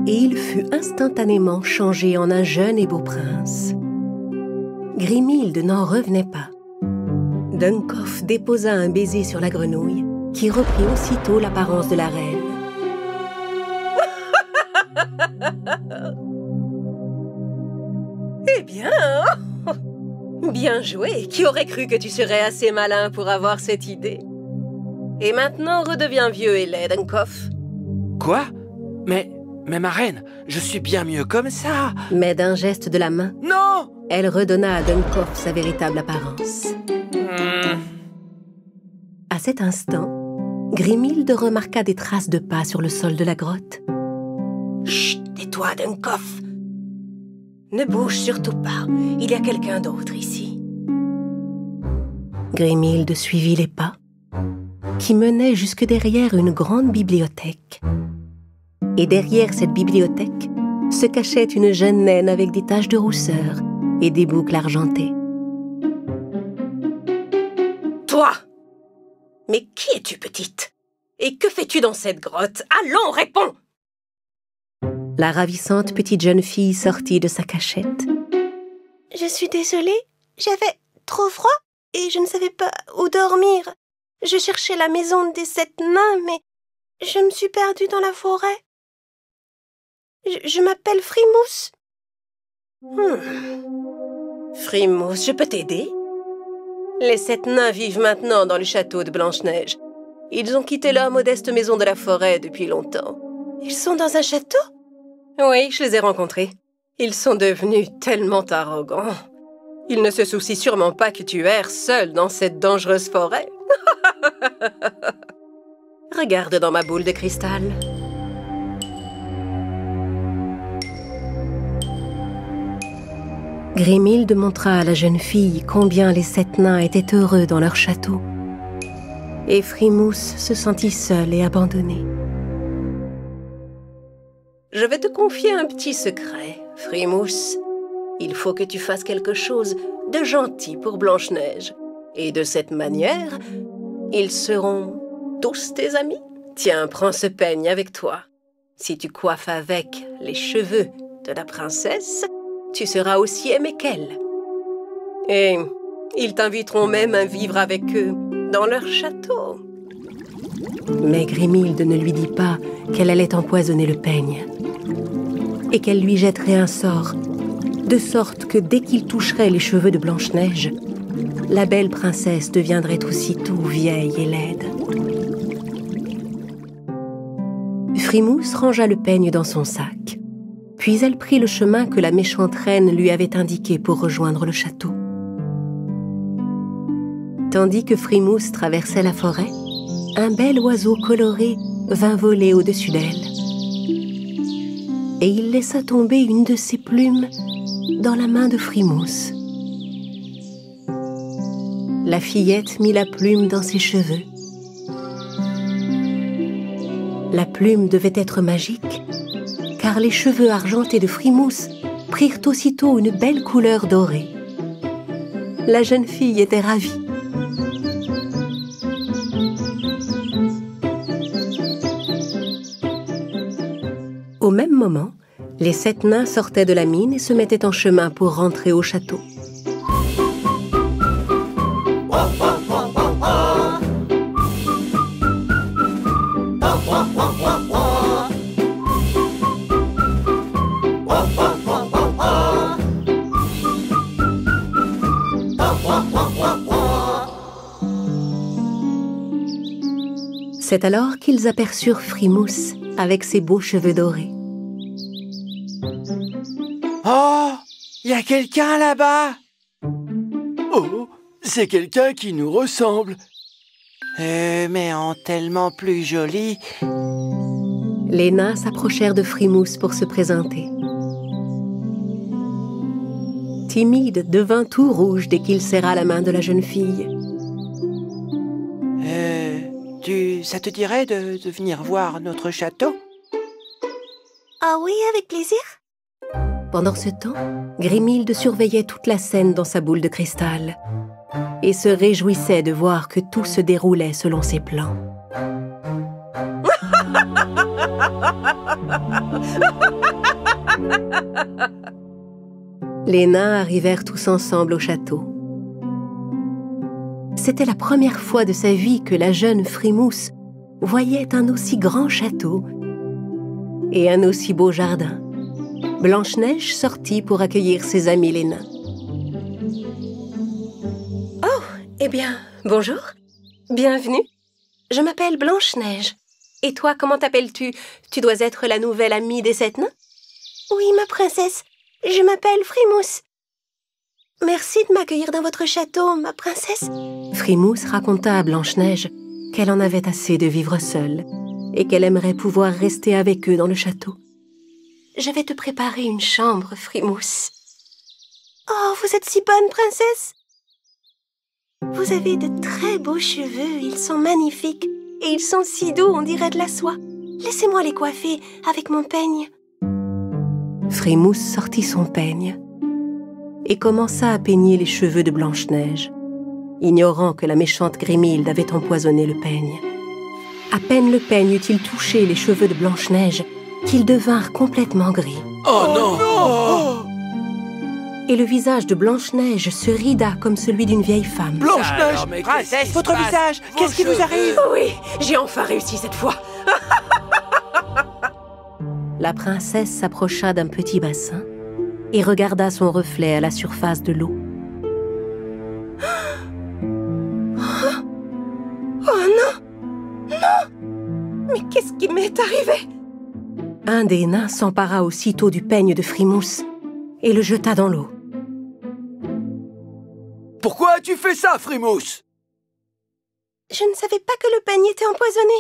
Et il fut instantanément changé en un jeune et beau prince. Grimhilde n'en revenait pas. Dunkoff déposa un baiser sur la grenouille, qui reprit aussitôt l'apparence de la reine. Eh bien, bien joué. Qui aurait cru que tu serais assez malin pour avoir cette idée? Et maintenant, redeviens vieux et laid, Dunkoff. Quoi? Mais ma reine, je suis bien mieux comme ça. Mais d'un geste de la main, Non! elle redonna à Dunkoff sa véritable apparence. À cet instant, Grimhilde remarqua des traces de pas sur le sol de la grotte. Chut, tais-toi, Dunkoff. Ne bouge surtout pas, il y a quelqu'un d'autre ici. Grimhilde suivit les pas, qui menaient jusque derrière une grande bibliothèque. Et derrière cette bibliothèque se cachait une jeune naine avec des taches de rousseur et des boucles argentées. Toi! Mais qui es-tu, petite? Et que fais-tu dans cette grotte? Allons, réponds! La ravissante petite jeune fille sortit de sa cachette. Je suis désolée, j'avais trop froid et je ne savais pas où dormir. Je cherchais la maison des 7 nains, mais je me suis perdue dans la forêt. Je m'appelle Frimousse. Frimousse, je peux t'aider? Les 7 nains vivent maintenant dans le château de Blanche-Neige. Ils ont quitté leur modeste maison de la forêt depuis longtemps. Ils sont dans un château? Oui, je les ai rencontrés. Ils sont devenus tellement arrogants. Ils ne se soucient sûrement pas que tu erres seul dans cette dangereuse forêt. Regarde dans ma boule de cristal. Grimhilde montra à la jeune fille combien les 7 nains étaient heureux dans leur château. Et Frimousse se sentit seule et abandonnée. Je vais te confier un petit secret, Frimousse. Il faut que tu fasses quelque chose de gentil pour Blanche-Neige. Et de cette manière, ils seront tous tes amis. Tiens, prends ce peigne avec toi. Si tu coiffes avec les cheveux de la princesse, tu seras aussi aimé qu'elle. Et ils t'inviteront même à vivre avec eux dans leur château. Mais Grimhilde ne lui dit pas qu'elle allait empoisonner le peigne et qu'elle lui jetterait un sort, de sorte que dès qu'il toucherait les cheveux de Blanche-Neige, la belle princesse deviendrait aussitôt vieille et laide. Frimousse rangea le peigne dans son sac, puis elle prit le chemin que la méchante reine lui avait indiqué pour rejoindre le château. Tandis que Frimousse traversait la forêt, un bel oiseau coloré vint voler au-dessus d'elle. Et il laissa tomber une de ses plumes dans la main de Frimousse. La fillette mit la plume dans ses cheveux. La plume devait être magique, car les cheveux argentés de Frimousse prirent aussitôt une belle couleur dorée. La jeune fille était ravie. Au même moment, les 7 nains sortaient de la mine et se mettaient en chemin pour rentrer au château. C'est alors qu'ils aperçurent Frimousse avec ses beaux cheveux dorés. Oh, il y a quelqu'un là-bas. Oh, c'est quelqu'un qui nous ressemble. Mais en tellement plus joli. Les nains s'approchèrent de Frimousse pour se présenter. « timide devint tout rouge dès qu'il serra la main de la jeune fille. Ça te dirait de venir voir notre château? Ah oui, avec plaisir. Pendant ce temps, Grimhilde surveillait toute la scène dans sa boule de cristal et se réjouissait de voir que tout se déroulait selon ses plans. Les nains arrivèrent tous ensemble au château. C'était la première fois de sa vie que la jeune Frimousse voyait un aussi grand château et un aussi beau jardin. Blanche-Neige sortit pour accueillir ses amis les nains. Oh, eh bien, bonjour. Bienvenue. Je m'appelle Blanche-Neige. Et toi, comment t'appelles-tu? Tu dois être la nouvelle amie des 7 nains? Oui, ma princesse. Je m'appelle Frimousse. Merci de m'accueillir dans votre château, ma princesse. Frimousse raconta à Blanche-Neige qu'elle en avait assez de vivre seule et qu'elle aimerait pouvoir rester avec eux dans le château. Je vais te préparer une chambre, Frimousse. Oh, vous êtes si bonne, princesse. Vous avez de très beaux cheveux, ils sont magnifiques. Et ils sont si doux, on dirait de la soie. Laissez-moi les coiffer avec mon peigne. Frimousse sortit son peigne et commença à peigner les cheveux de Blanche-Neige, ignorant que la méchante Grimhilde avait empoisonné le peigne. À peine le peigne eut-il touché les cheveux de Blanche-Neige qu'ils devinrent complètement gris. Oh non! Et le visage de Blanche-Neige se rida comme celui d'une vieille femme. Blanche-Neige! Princesse, votre visage, qu'est-ce qui vous arrive? Oui, j'ai enfin réussi cette fois. La princesse s'approcha d'un petit bassin et regarda son reflet à la surface de l'eau. Oh non! Non! Mais qu'est-ce qui m'est arrivé? Un des nains s'empara aussitôt du peigne de Frimousse et le jeta dans l'eau. Pourquoi as-tu fait ça, Frimousse? Je ne savais pas que le peigne était empoisonné.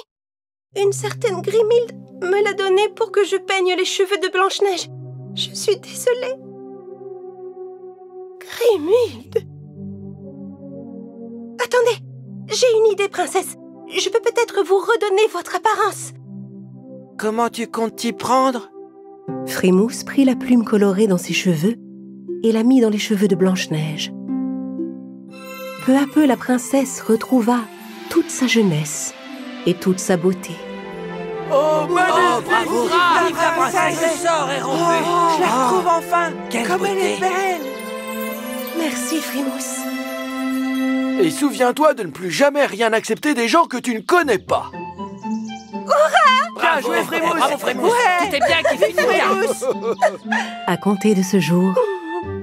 Une certaine Grimhilde me l'a donné pour que je peigne les cheveux de Blanche-Neige. Je suis désolée. Grimhilde. Attendez, j'ai une idée, princesse. Je peux peut-être vous redonner votre apparence. Comment tu comptes t'y prendre? Frimousse prit la plume colorée dans ses cheveux et la mit dans les cheveux de Blanche-Neige. Peu à peu, la princesse retrouva toute sa jeunesse et toute sa beauté. Oh, magnifique! Bravo! Vive la princesse, le sort est rompu! Je la retrouve enfin! Comme elle est belle! Merci, Frimousse. Et souviens-toi de ne plus jamais rien accepter des gens que tu ne connais pas. Bien joué, Frimousse! Bravo, Frimousse! Ouais. Tout est bien qui finit bien! À compter de ce jour,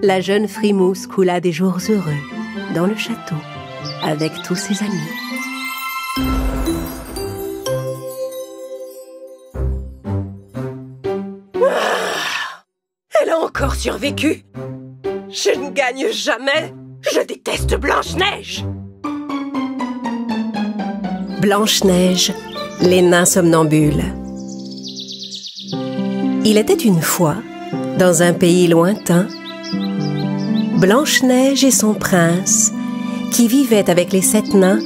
la jeune Frimousse coula des jours heureux dans le château avec tous ses amis. Elle a encore survécu. Je ne gagne jamais. Je déteste Blanche-Neige. Blanche-Neige, les nains somnambules. Il était une fois, dans un pays lointain, Blanche-Neige et son prince qui vivaient avec les 7 nains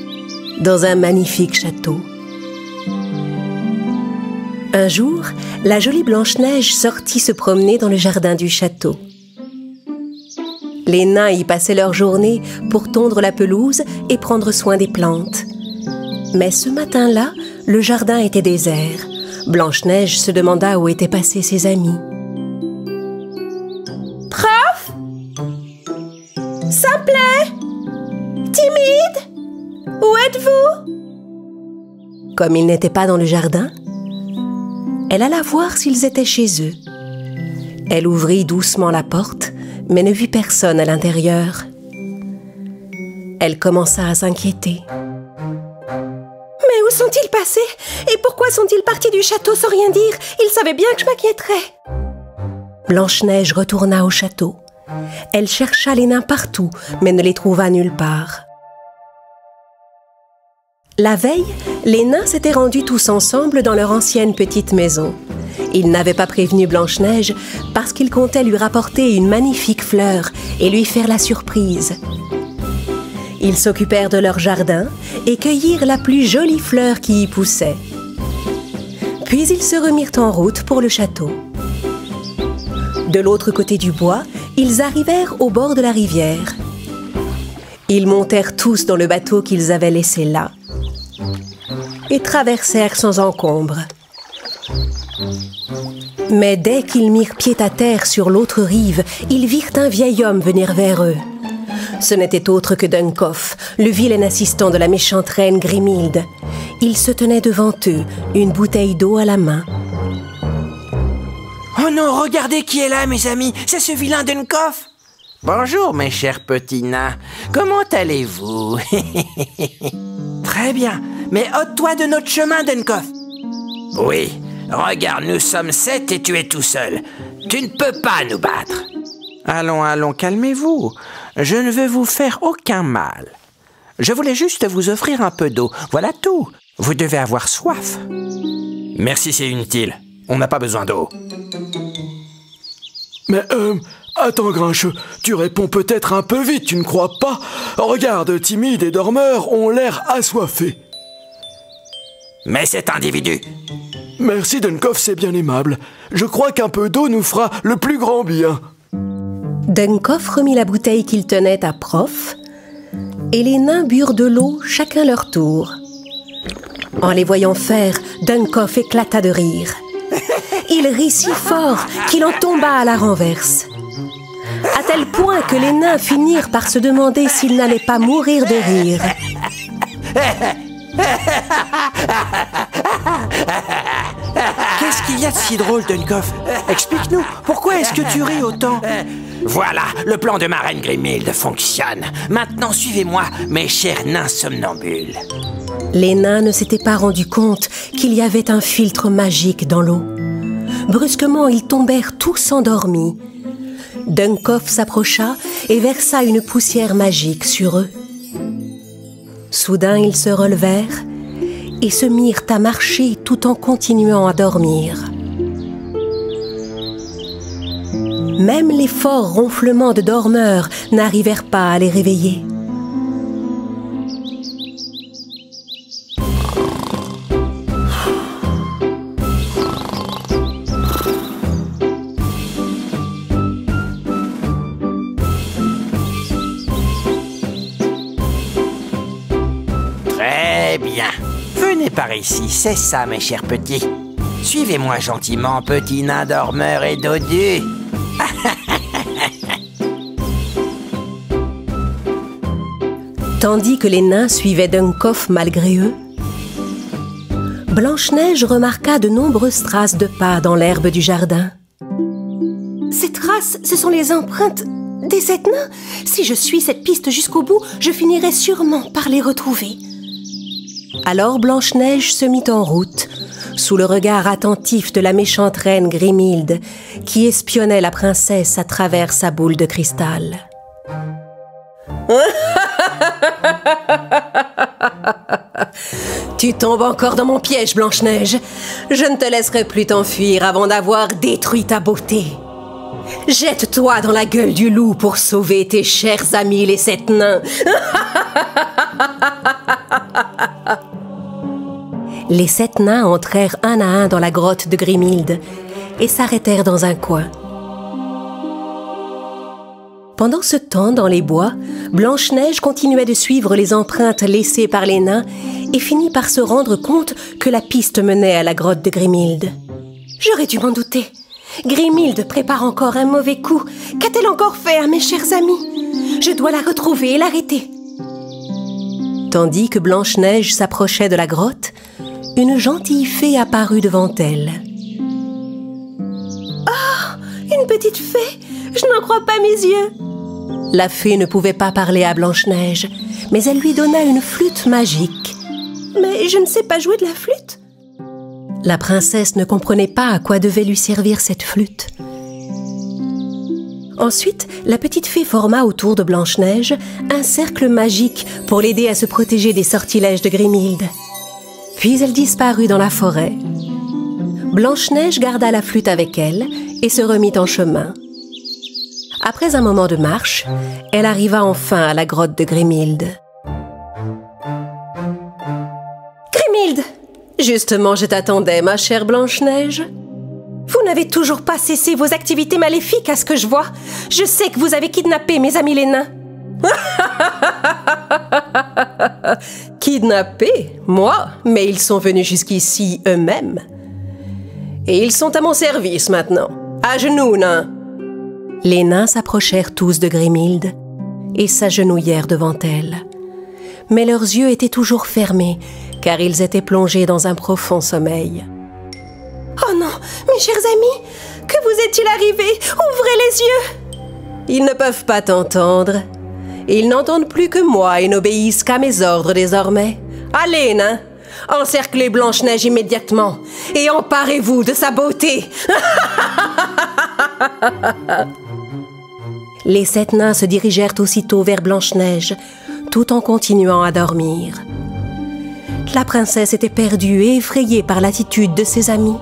dans un magnifique château. Un jour, la jolie Blanche-Neige sortit se promener dans le jardin du château. Les nains y passaient leur journée pour tondre la pelouse et prendre soin des plantes. Mais ce matin-là, le jardin était désert. Blanche-Neige se demanda où étaient passés ses amis. Prof? Simplet? Timide? Où êtes-vous? Comme ils n'étaient pas dans le jardin, elle alla voir s'ils étaient chez eux. Elle ouvrit doucement la porte, mais ne vit personne à l'intérieur. Elle commença à s'inquiéter. Mais où sont-ils passés? Et pourquoi sont-ils partis du château sans rien dire? Ils savaient bien que je m'inquiéterais. Blanche-Neige retourna au château. Elle chercha les nains partout, mais ne les trouva nulle part. La veille, les nains s'étaient rendus tous ensemble dans leur ancienne petite maison. Il n'avait pas prévenu Blanche-Neige parce qu'il comptait lui rapporter une magnifique fleur et lui faire la surprise. Ils s'occupèrent de leur jardin et cueillirent la plus jolie fleur qui y poussait. Puis ils se remirent en route pour le château. De l'autre côté du bois, ils arrivèrent au bord de la rivière. Ils montèrent tous dans le bateau qu'ils avaient laissé là et traversèrent sans encombre. Mais dès qu'ils mirent pied à terre sur l'autre rive, ils virent un vieil homme venir vers eux. Ce n'était autre que Duncoff, le vilain assistant de la méchante reine Grimhilde. Il se tenait devant eux, une bouteille d'eau à la main. Oh non, regardez qui est là, mes amis. C'est ce vilain Duncoff. Bonjour, mes chers petits nains. Comment allez-vous? Très bien. Mais ôte-toi de notre chemin, Duncoff. Oui, regarde, nous sommes 7 et tu es tout seul. Tu ne peux pas nous battre. Allons, allons, calmez-vous. Je ne veux vous faire aucun mal. Je voulais juste vous offrir un peu d'eau. Voilà tout. Vous devez avoir soif. Merci, c'est inutile. On n'a pas besoin d'eau. Mais attends Grincheux, tu réponds peut-être un peu vite, tu ne crois pas? Regarde, Timide et Dormeur ont l'air assoiffés. Mais cet individu... Merci Duncoff, c'est bien aimable. Je crois qu'un peu d'eau nous fera le plus grand bien. Duncoff remit la bouteille qu'il tenait à Prof, et les nains burent de l'eau chacun leur tour. En les voyant faire, Duncoff éclata de rire. Il rit si fort qu'il en tomba à la renverse. À tel point que les nains finirent par se demander s'ils n'allaient pas mourir de rire. Qu'est-ce qu'il y a de si drôle, Duncoff? Explique-nous, pourquoi est-ce que tu ris autant? Voilà, le plan de ma reine Grimhilde fonctionne. Maintenant, suivez-moi, mes chers nains somnambules. Les nains ne s'étaient pas rendus compte qu'il y avait un filtre magique dans l'eau. Brusquement, ils tombèrent tous endormis. Duncoff s'approcha et versa une poussière magique sur eux. Soudain, ils se relevèrent et se mirent à marcher tout en continuant à dormir. Même les forts ronflements de Dormeur n'arrivèrent pas à les réveiller. Très bien. Venez par ici, c'est ça, mes chers petits. Suivez-moi gentiment, petit nain Dormeur et dodu. Tandis que les nains suivaient Duncoff malgré eux, Blanche-Neige remarqua de nombreuses traces de pas dans l'herbe du jardin. Ces traces, ce sont les empreintes des 7 nains. Si je suis cette piste jusqu'au bout, je finirai sûrement par les retrouver. Alors Blanche-Neige se mit en route, sous le regard attentif de la méchante reine Grimhilde, qui espionnait la princesse à travers sa boule de cristal. Tu tombes encore dans mon piège, Blanche-Neige. Je ne te laisserai plus t'enfuir avant d'avoir détruit ta beauté. Jette-toi dans la gueule du loup pour sauver tes chers amis les 7 nains. Les 7 nains entrèrent un à un dans la grotte de Grimhilde et s'arrêtèrent dans un coin. Pendant ce temps, dans les bois, Blanche-Neige continuait de suivre les empreintes laissées par les nains et finit par se rendre compte que la piste menait à la grotte de Grimhilde. J'aurais dû m'en douter. Grimhilde prépare encore un mauvais coup. Qu'a-t-elle encore fait à mes chers amis? Je dois la retrouver et l'arrêter. Tandis que Blanche-Neige s'approchait de la grotte, une gentille fée apparut devant elle. Oh, une petite fée! Je n'en crois pas mes yeux. La fée ne pouvait pas parler à Blanche-Neige, mais elle lui donna une flûte magique. Mais je ne sais pas jouer de la flûte. La princesse ne comprenait pas à quoi devait lui servir cette flûte. Ensuite, la petite fée forma autour de Blanche-Neige un cercle magique pour l'aider à se protéger des sortilèges de Grimhilde. Puis elle disparut dans la forêt. Blanche-Neige garda la flûte avec elle et se remit en chemin. Après un moment de marche, elle arriva enfin à la grotte de Grimhilde. Grimhilde! Justement, je t'attendais, ma chère Blanche-Neige. Vous n'avez toujours pas cessé vos activités maléfiques, à ce que je vois. Je sais que vous avez kidnappé mes amis les nains. Kidnappé? Moi? Mais ils sont venus jusqu'ici eux-mêmes. Et ils sont à mon service maintenant. À genoux, nains! Les nains s'approchèrent tous de Grimhilde et s'agenouillèrent devant elle. Mais leurs yeux étaient toujours fermés, car ils étaient plongés dans un profond sommeil. « Oh non, mes chers amis, que vous est-il arrivé? Ouvrez les yeux !» Ils ne peuvent pas t'entendre. Ils n'entendent plus que moi et n'obéissent qu'à mes ordres désormais. Allez, nains, encerclez Blanche-Neige immédiatement et emparez-vous de sa beauté. Les 7 nains se dirigèrent aussitôt vers Blanche-Neige, tout en continuant à dormir. La princesse était perdue et effrayée par l'attitude de ses amis.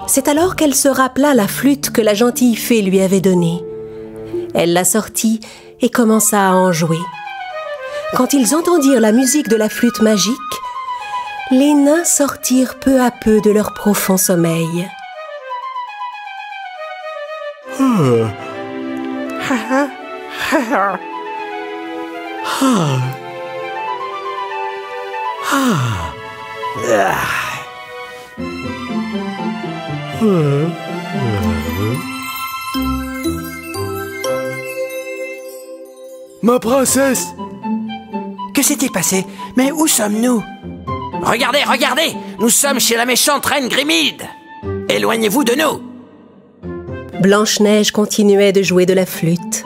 C'est alors qu'elle se rappela la flûte que la gentille fée lui avait donnée. Elle la sortit et commença à en jouer. Quand ils entendirent la musique de la flûte magique, les nains sortirent peu à peu de leur profond sommeil. Ma princesse! Que s'est-il passé? Mais où sommes-nous? Regardez, regardez! Nous sommes chez la méchante reine Grimhilde! Éloignez-vous de nous! Blanche-Neige continuait de jouer de la flûte.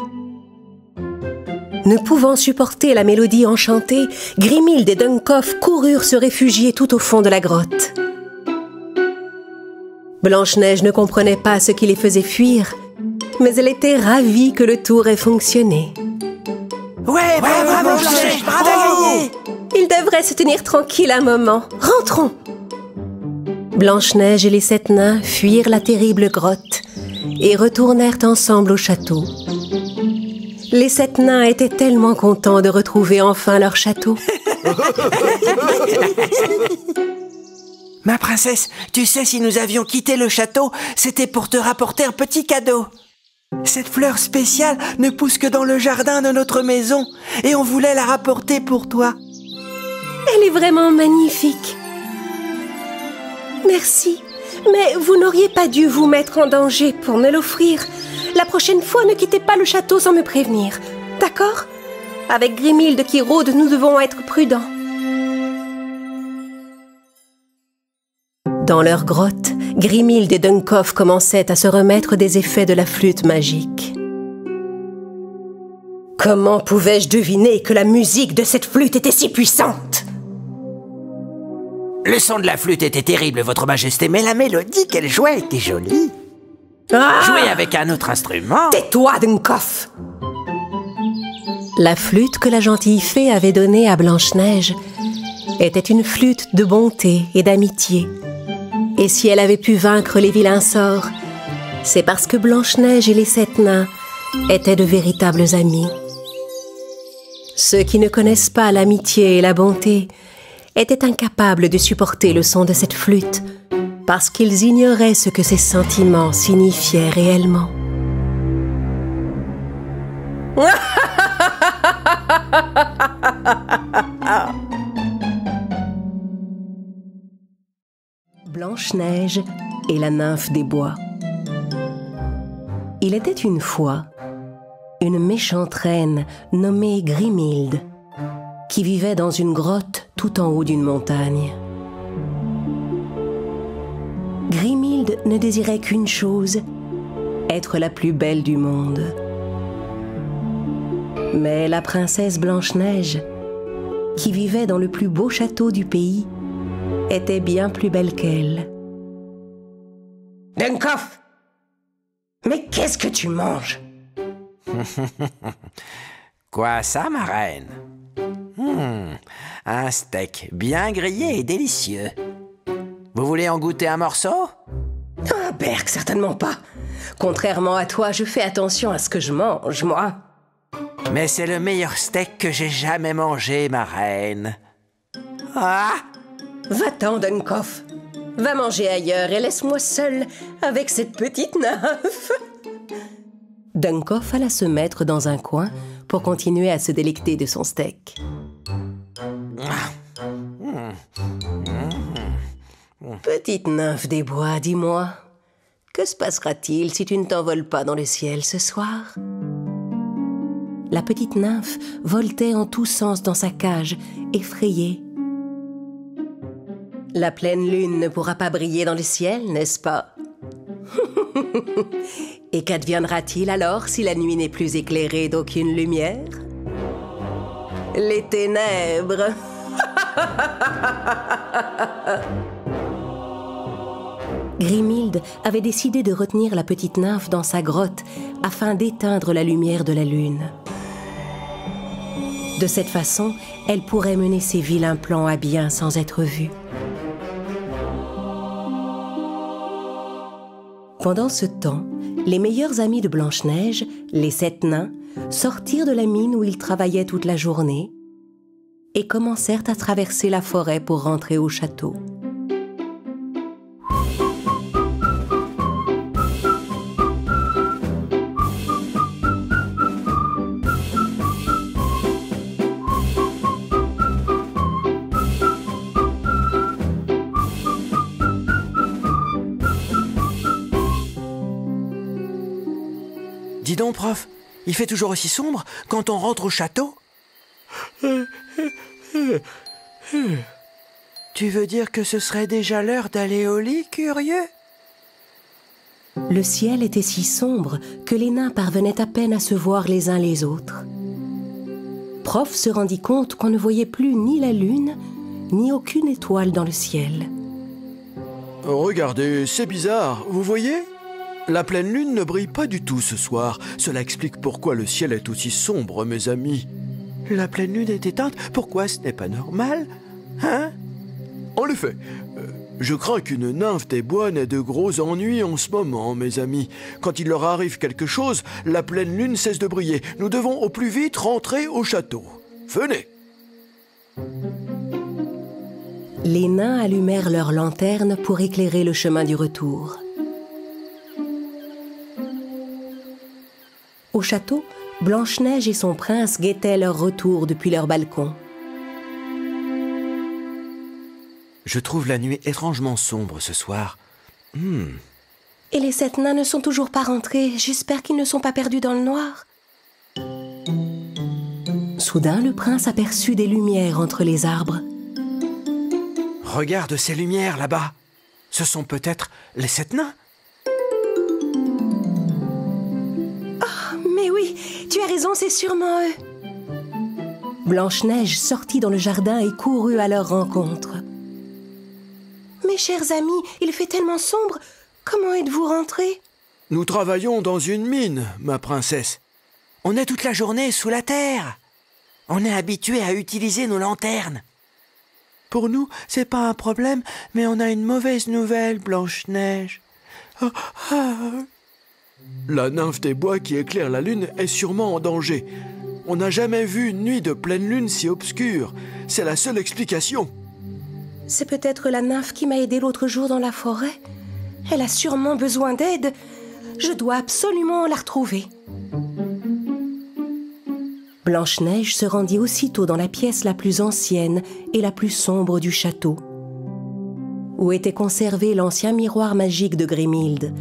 Ne pouvant supporter la mélodie enchantée, Grimhilde et Dunkoff coururent se réfugier tout au fond de la grotte. Blanche-Neige ne comprenait pas ce qui les faisait fuir, mais elle était ravie que le tour ait fonctionné. Ouais, bravo, Blanche-Neige, bravo! Ils devraient se tenir tranquilles un moment. Rentrons! Blanche-Neige et les 7 nains fuirent la terrible grotte et retournèrent ensemble au château. Les 7 nains étaient tellement contents de retrouver enfin leur château. Ma princesse, tu sais, si nous avions quitté le château, c'était pour te rapporter un petit cadeau. Cette fleur spéciale ne pousse que dans le jardin de notre maison, et on voulait la rapporter pour toi. Elle est vraiment magnifique. Merci, mais vous n'auriez pas dû vous mettre en danger pour me l'offrir. La prochaine fois, ne quittez pas le château sans me prévenir. D'accord? Avec Grimhilde qui rôde, nous devons être prudents. Dans leur grotte, Grimhilde et Dunkoff commençaient à se remettre des effets de la flûte magique. Comment pouvais-je deviner que la musique de cette flûte était si puissante? Le son de la flûte était terrible, votre majesté, mais la mélodie qu'elle jouait était jolie. Ah! Jouer avec un autre instrument... Tais-toi, Dunkoff! La flûte que la gentille fée avait donnée à Blanche-Neige était une flûte de bonté et d'amitié. Et si elle avait pu vaincre les vilains sorts, c'est parce que Blanche-Neige et les 7 nains étaient de véritables amis. Ceux qui ne connaissent pas l'amitié et la bonté étaient incapables de supporter le son de cette flûte parce qu'ils ignoraient ce que ces sentiments signifiaient réellement. Blanche-Neige et la nymphe des bois. Il était une fois une méchante reine nommée Grimhilde qui vivait dans une grotte tout en haut d'une montagne. Grimhilde ne désirait qu'une chose, être la plus belle du monde. Mais la princesse Blanche-Neige, qui vivait dans le plus beau château du pays, était bien plus belle qu'elle. Dunkoff! Mais qu'est-ce que tu manges? Quoi ça, ma reine? Un steak bien grillé et délicieux. Vous voulez en goûter un morceau? Ah, Berk, certainement pas. Contrairement à toi, je fais attention à ce que je mange, moi. Mais c'est le meilleur steak que j'ai jamais mangé, ma reine. Ah! Va-t'en, Dunkoff. Va manger ailleurs et laisse-moi seule avec cette petite nymphe. Dunkoff alla se mettre dans un coin pour continuer à se délecter de son steak. Petite nymphe des bois, dis-moi, que se passera-t-il si tu ne t'envoles pas dans le ciel ce soir? La petite nymphe voltait en tous sens dans sa cage, effrayée. La pleine lune ne pourra pas briller dans le ciel, n'est-ce pas? Et qu'adviendra-t-il alors si la nuit n'est plus éclairée d'aucune lumière? Les ténèbres. Grimhilde avait décidé de retenir la petite nymphe dans sa grotte afin d'éteindre la lumière de la lune. De cette façon, elle pourrait mener ses vilains plans à bien sans être vue. Pendant ce temps, les meilleurs amis de Blanche-Neige, les 7 nains, sortirent de la mine où ils travaillaient toute la journée et commencèrent à traverser la forêt pour rentrer au château. Dis donc, prof, il fait toujours aussi sombre quand on rentre au château? Tu veux dire que ce serait déjà l'heure d'aller au lit, curieux? Le ciel était si sombre que les nains parvenaient à peine à se voir les uns les autres. Prof se rendit compte qu'on ne voyait plus ni la lune, ni aucune étoile dans le ciel. Regardez, c'est bizarre, vous voyez? La pleine lune ne brille pas du tout ce soir. Cela explique pourquoi le ciel est aussi sombre, mes amis. La pleine lune est éteinte, pourquoi ce n'est pas normal? Hein? En effet, je crains qu'une nymphe des bois n'ait de gros ennuis en ce moment, mes amis. Quand il leur arrive quelque chose, la pleine lune cesse de briller. Nous devons au plus vite rentrer au château. Venez! Les nains allumèrent leurs lanternes pour éclairer le chemin du retour. Au château, Blanche-Neige et son prince guettaient leur retour depuis leur balcon. Je trouve la nuit étrangement sombre ce soir. Et les 7 nains ne sont toujours pas rentrés. J'espère qu'ils ne sont pas perdus dans le noir. Soudain, le prince aperçut des lumières entre les arbres. Regarde ces lumières là-bas. Ce sont peut-être les 7 nains. Mais oui, tu as raison, c'est sûrement eux. Blanche-Neige sortit dans le jardin et courut à leur rencontre. Mes chers amis, il fait tellement sombre. Comment êtes-vous rentrés? Nous travaillons dans une mine, ma princesse. On est toute la journée sous la terre. On est habitué à utiliser nos lanternes. Pour nous, c'est pas un problème, mais on a une mauvaise nouvelle, Blanche-Neige. La nymphe des bois qui éclaire la lune est sûrement en danger. On n'a jamais vu une nuit de pleine lune si obscure. C'est la seule explication. C'est peut-être la nymphe qui m'a aidée l'autre jour dans la forêt. Elle a sûrement besoin d'aide. Je dois absolument la retrouver. Blanche-Neige se rendit aussitôt dans la pièce la plus ancienne et la plus sombre du château, où était conservé l'ancien miroir magique de Grimhilde,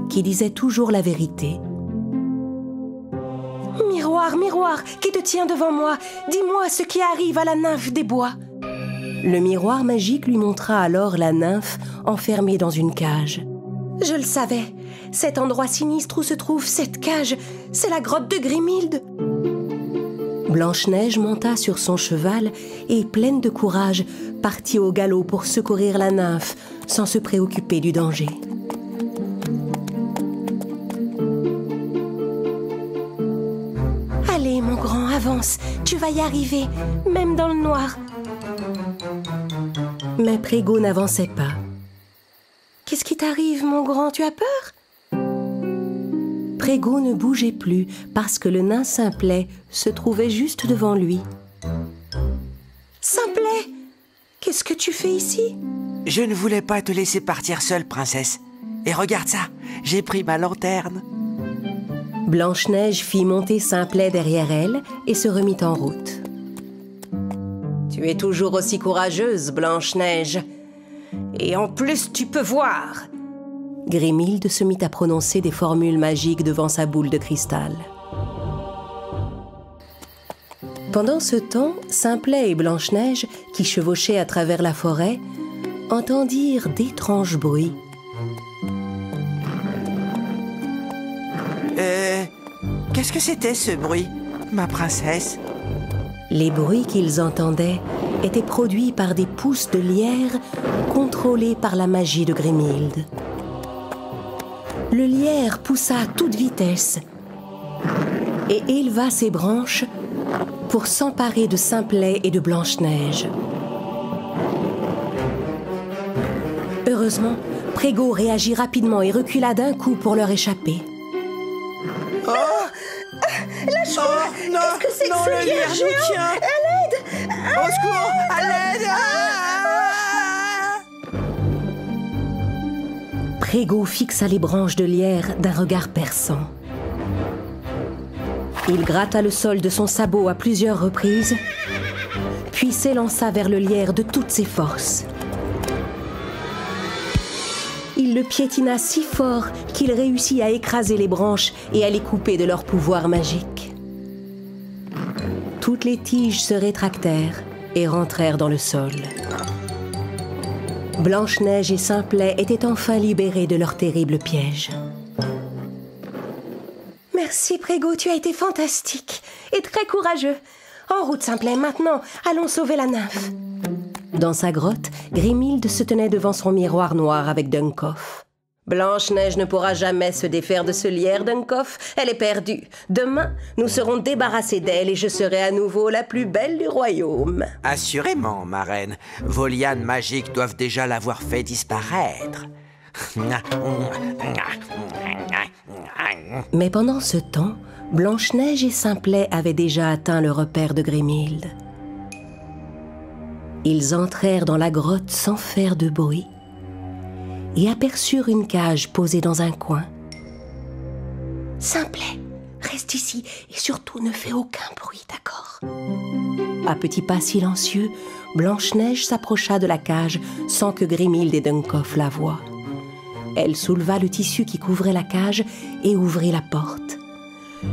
qui disait toujours la vérité. « Miroir, miroir, qui te tient devant moi, dis-moi ce qui arrive à la nymphe des bois. » Le miroir magique lui montra alors la nymphe enfermée dans une cage. « Je le savais, cet endroit sinistre où se trouve cette cage, c'est la grotte de Grimhilde. » Blanche-Neige monta sur son cheval et, pleine de courage, partit au galop pour secourir la nymphe sans se préoccuper du danger. Allez, mon grand, avance, tu vas y arriver, même dans le noir. Mais Prégo n'avançait pas. qui t'arrive, mon grand? Tu as peur? Prégo ne bougeait plus parce que le nain Simplet se trouvait juste devant lui. Simplet, qu'est-ce que tu fais ici? Je ne voulais pas te laisser partir seule, princesse. Et regarde ça, j'ai pris ma lanterne. Blanche-Neige fit monter Simplet derrière elle et se remit en route. Tu es toujours aussi courageuse, Blanche-Neige. Et en plus, tu peux voir. Grimhilde se mit à prononcer des formules magiques devant sa boule de cristal. Pendant ce temps, Simplet et Blanche-Neige, qui chevauchaient à travers la forêt, entendirent d'étranges bruits. Qu'est-ce que c'était ce bruit, ma princesse? Les bruits qu'ils entendaient étaient produits par des pousses de lierre contrôlées par la magie de Grimhilde. Le lierre poussa à toute vitesse et éleva ses branches pour s'emparer de Simplet et de Blanche-Neige. Heureusement, Prégo réagit rapidement et recula d'un coup pour leur échapper. Lâche-moi! Oh, non, qu'est-ce que c'est que non, ce le lierre lierre nous géant? tient. À l'aide! Au secours, à l'aide! Prégo fixa les branches de lierre d'un regard perçant. Il gratta le sol de son sabot à plusieurs reprises, puis s'élança vers le lierre de toutes ses forces. Il le piétina si fort qu'il réussit à écraser les branches et à les couper de leur pouvoir magique. Toutes les tiges se rétractèrent et rentrèrent dans le sol. Blanche-Neige et Simplet étaient enfin libérés de leur terrible piège. Merci, Prégo, tu as été fantastique et très courageux. En route, Simplet, maintenant, allons sauver la nymphe. Dans sa grotte, Grimhilde se tenait devant son miroir noir avec Duncoff. Blanche-Neige ne pourra jamais se défaire de ce lierre, Duncoff. Elle est perdue. Demain, nous serons débarrassés d'elle et je serai à nouveau la plus belle du royaume. Assurément, ma reine. Vos lianes magiques doivent déjà l'avoir fait disparaître. Mais pendant ce temps, Blanche-Neige et Simplet avaient déjà atteint le repère de Grimhilde. Ils entrèrent dans la grotte sans faire de bruit et aperçurent une cage posée dans un coin. « Simplet, reste ici et surtout ne fais aucun bruit, d'accord ?» À petits pas silencieux, Blanche-Neige s'approcha de la cage sans que Grimhilde et Duncoff la voient. Elle souleva le tissu qui couvrait la cage et ouvrit la porte.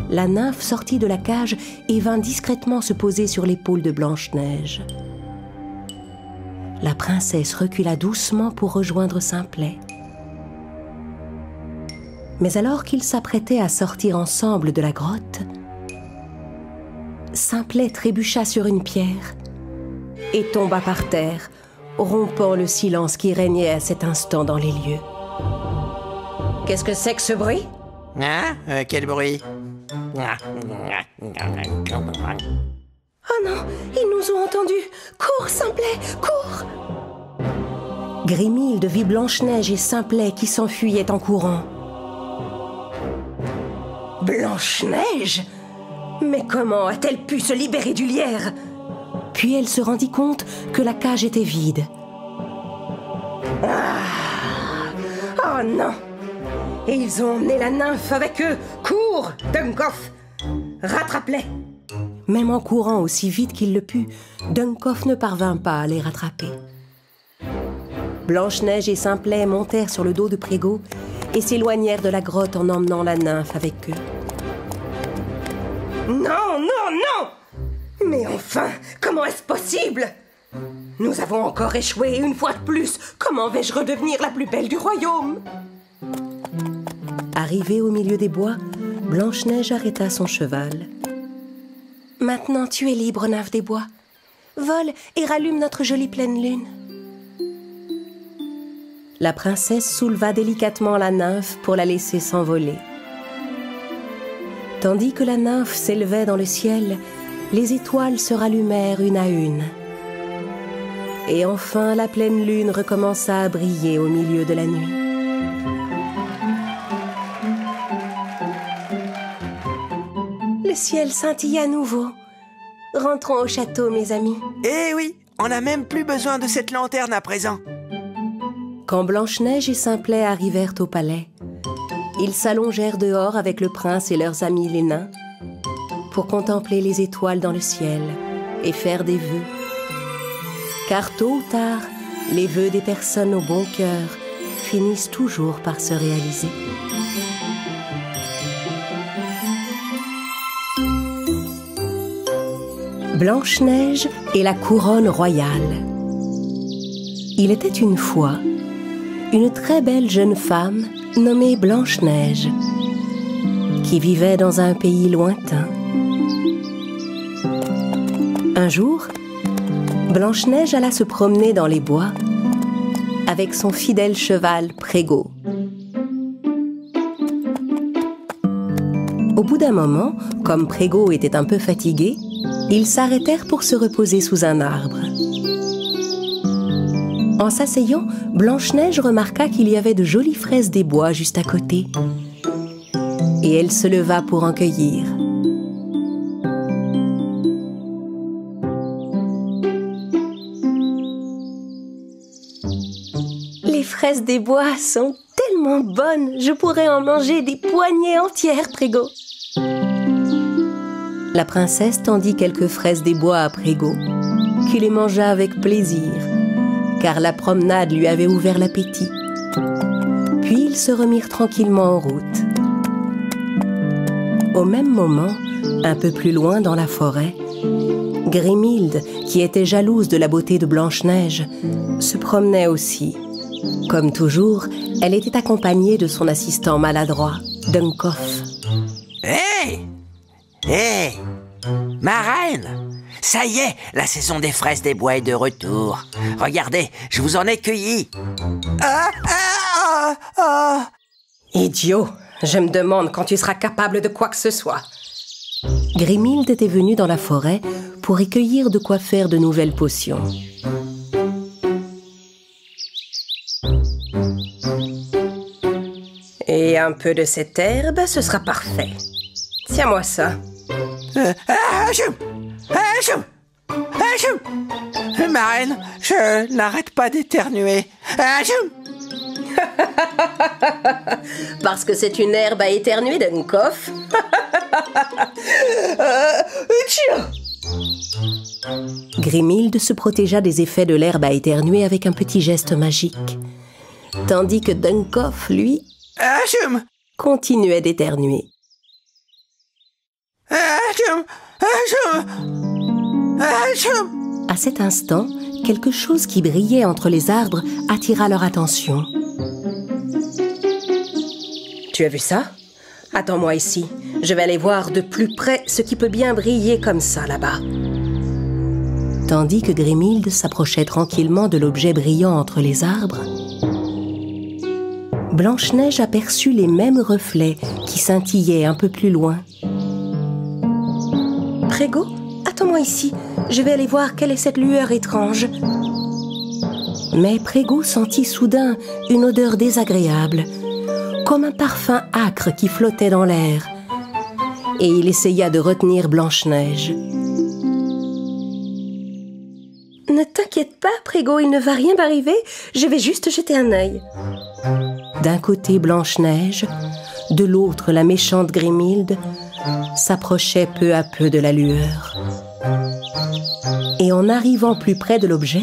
La nymphe sortit de la cage et vint discrètement se poser sur l'épaule de Blanche-Neige. La princesse recula doucement pour rejoindre Simplet. Mais alors qu'ils s'apprêtaient à sortir ensemble de la grotte, Simplet trébucha sur une pierre et tomba par terre, rompant le silence qui régnait à cet instant dans les lieux. Qu'est-ce que c'est que ce bruit? Hein? Quel bruit? Oh non, ils nous ont entendus! Cours, Simplet, cours! Grimhilde vit Blanche-Neige et Simplet qui s'enfuyaient en courant. Blanche-Neige? Mais comment a-t-elle pu se libérer du lierre? Puis elle se rendit compte que la cage était vide. Oh non! Et ils ont emmené la nymphe avec eux! Cours, Duncoff! Rattrape-les! Même en courant aussi vite qu'il le put, Duncoff ne parvint pas à les rattraper. Blanche-Neige et Simplet montèrent sur le dos de Prégo et s'éloignèrent de la grotte en emmenant la nymphe avec eux. Non, non, non! Mais enfin, comment est-ce possible? Nous avons encore échoué une fois de plus. Comment vais-je redevenir la plus belle du royaume? Arrivée au milieu des bois, Blanche-Neige arrêta son cheval. Maintenant, tu es libre, nymphe des bois. Vole et rallume notre jolie pleine lune. La princesse souleva délicatement la nymphe pour la laisser s'envoler. Tandis que la nymphe s'élevait dans le ciel, les étoiles se rallumèrent une à une. Et enfin, la pleine lune recommença à briller au milieu de la nuit. Le ciel scintille à nouveau. Rentrons au château, mes amis. Eh oui, on n'a même plus besoin de cette lanterne à présent. Quand Blanche-Neige et Simplet arrivèrent au palais, ils s'allongèrent dehors avec le prince et leurs amis les nains pour contempler les étoiles dans le ciel et faire des vœux. Car tôt ou tard, les vœux des personnes au bon cœur finissent toujours par se réaliser. Blanche-Neige et la couronne royale. Il était une fois une très belle jeune femme nommée Blanche-Neige qui vivait dans un pays lointain. Un jour, Blanche-Neige alla se promener dans les bois avec son fidèle cheval Prégo. Au bout d'un moment, comme Prégo était un peu fatigué, ils s'arrêtèrent pour se reposer sous un arbre. En s'asseyant, Blanche-Neige remarqua qu'il y avait de jolies fraises des bois juste à côté. Et elle se leva pour en cueillir. Les fraises des bois sont tellement bonnes, je pourrais en manger des poignées entières, Prégo. La princesse tendit quelques fraises des bois à Prégo, qui les mangea avec plaisir, car la promenade lui avait ouvert l'appétit. Puis ils se remirent tranquillement en route. Au même moment, un peu plus loin dans la forêt, Grimhilde, qui était jalouse de la beauté de Blanche-Neige, se promenait aussi. Comme toujours, elle était accompagnée de son assistant maladroit, Dunkoff. Hé! Hé! Ma reine! Ça y est, la saison des fraises des bois est de retour. Regardez, je vous en ai cueilli. Idiot, je me demande quand tu seras capable de quoi que ce soit. Grimhilde était venue dans la forêt pour y cueillir de quoi faire de nouvelles potions. Et un peu de cette herbe, ce sera parfait. Tiens-moi ça. Ma reine, je n'arrête pas d'éternuer. Parce que c'est une herbe à éternuer, Dunkoff. Grimhilde se protégea des effets de l'herbe à éternuer avec un petit geste magique, tandis que Dunkoff, lui, continuait d'éternuer. À cet instant, quelque chose qui brillait entre les arbres attira leur attention. Tu as vu ça? Attends-moi ici. Je vais aller voir de plus près ce qui peut bien briller comme ça là-bas. Tandis que Grimhilde s'approchait tranquillement de l'objet brillant entre les arbres, Blanche-Neige aperçut les mêmes reflets qui scintillaient un peu plus loin. Prégo, attends-moi ici. Je vais aller voir quelle est cette lueur étrange. Mais Prégo sentit soudain une odeur désagréable, comme un parfum âcre qui flottait dans l'air. Et il essaya de retenir Blanche-Neige. Ne t'inquiète pas, Prégo, il ne va rien m'arriver. Je vais juste jeter un œil. D'un côté Blanche-Neige, de l'autre la méchante Grimhilde s'approchaient peu à peu de la lueur. Et en arrivant plus près de l'objet,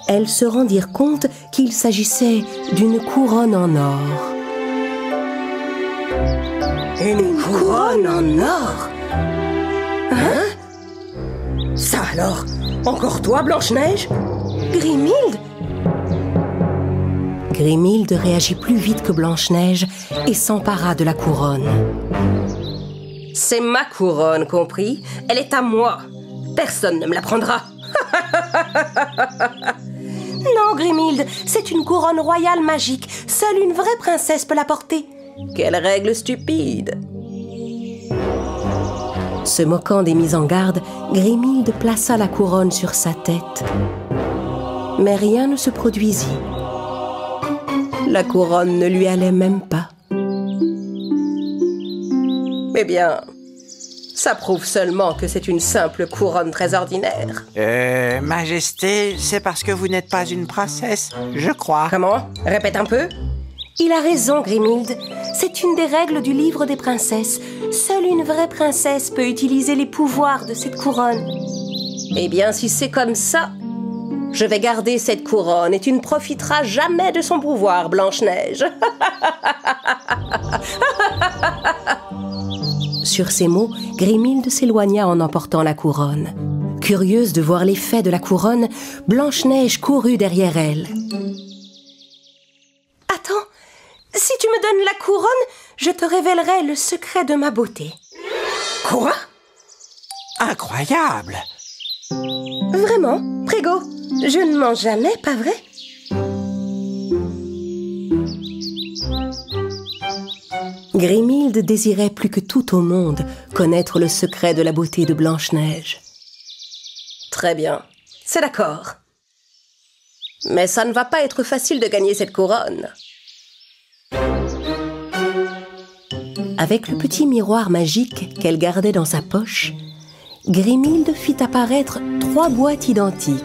elles se rendirent compte qu'il s'agissait d'une couronne en or. Une couronne en or? Hein? Ça alors? Encore toi, Blanche-Neige? Grimhilde? Grimhilde réagit plus vite que Blanche-Neige et s'empara de la couronne. C'est ma couronne, compris? Elle est à moi. Personne ne me la prendra. Non, Grimhilde, c'est une couronne royale magique. Seule une vraie princesse peut la porter. Quelle règle stupide! Se moquant des mises en garde, Grimhilde plaça la couronne sur sa tête. Mais rien ne se produisit. La couronne ne lui allait même pas. Eh bien, Ça prouve seulement que c'est une simple couronne très ordinaire. Majesté, c'est parce que vous n'êtes pas une princesse, je crois. Comment? Répète un peu. Il a raison, Grimhilde. C'est une des règles du livre des princesses. Seule une vraie princesse peut utiliser les pouvoirs de cette couronne. Eh bien, si c'est comme ça, je vais garder cette couronne et tu ne profiteras jamais de son pouvoir, Blanche-Neige. Sur ces mots, Grimhilde s'éloigna en emportant la couronne. Curieuse de voir l'effet de la couronne, Blanche-Neige courut derrière elle. Attends, si tu me donnes la couronne, je te révélerai le secret de ma beauté. Quoi? Incroyable! Vraiment, Prégo, je ne mens jamais, pas vrai? Grimhilde désirait plus que tout au monde connaître le secret de la beauté de Blanche-Neige. Très bien, c'est d'accord. Mais ça ne va pas être facile de gagner cette couronne. Avec le petit miroir magique qu'elle gardait dans sa poche, Grimhilde fit apparaître 3 boîtes identiques.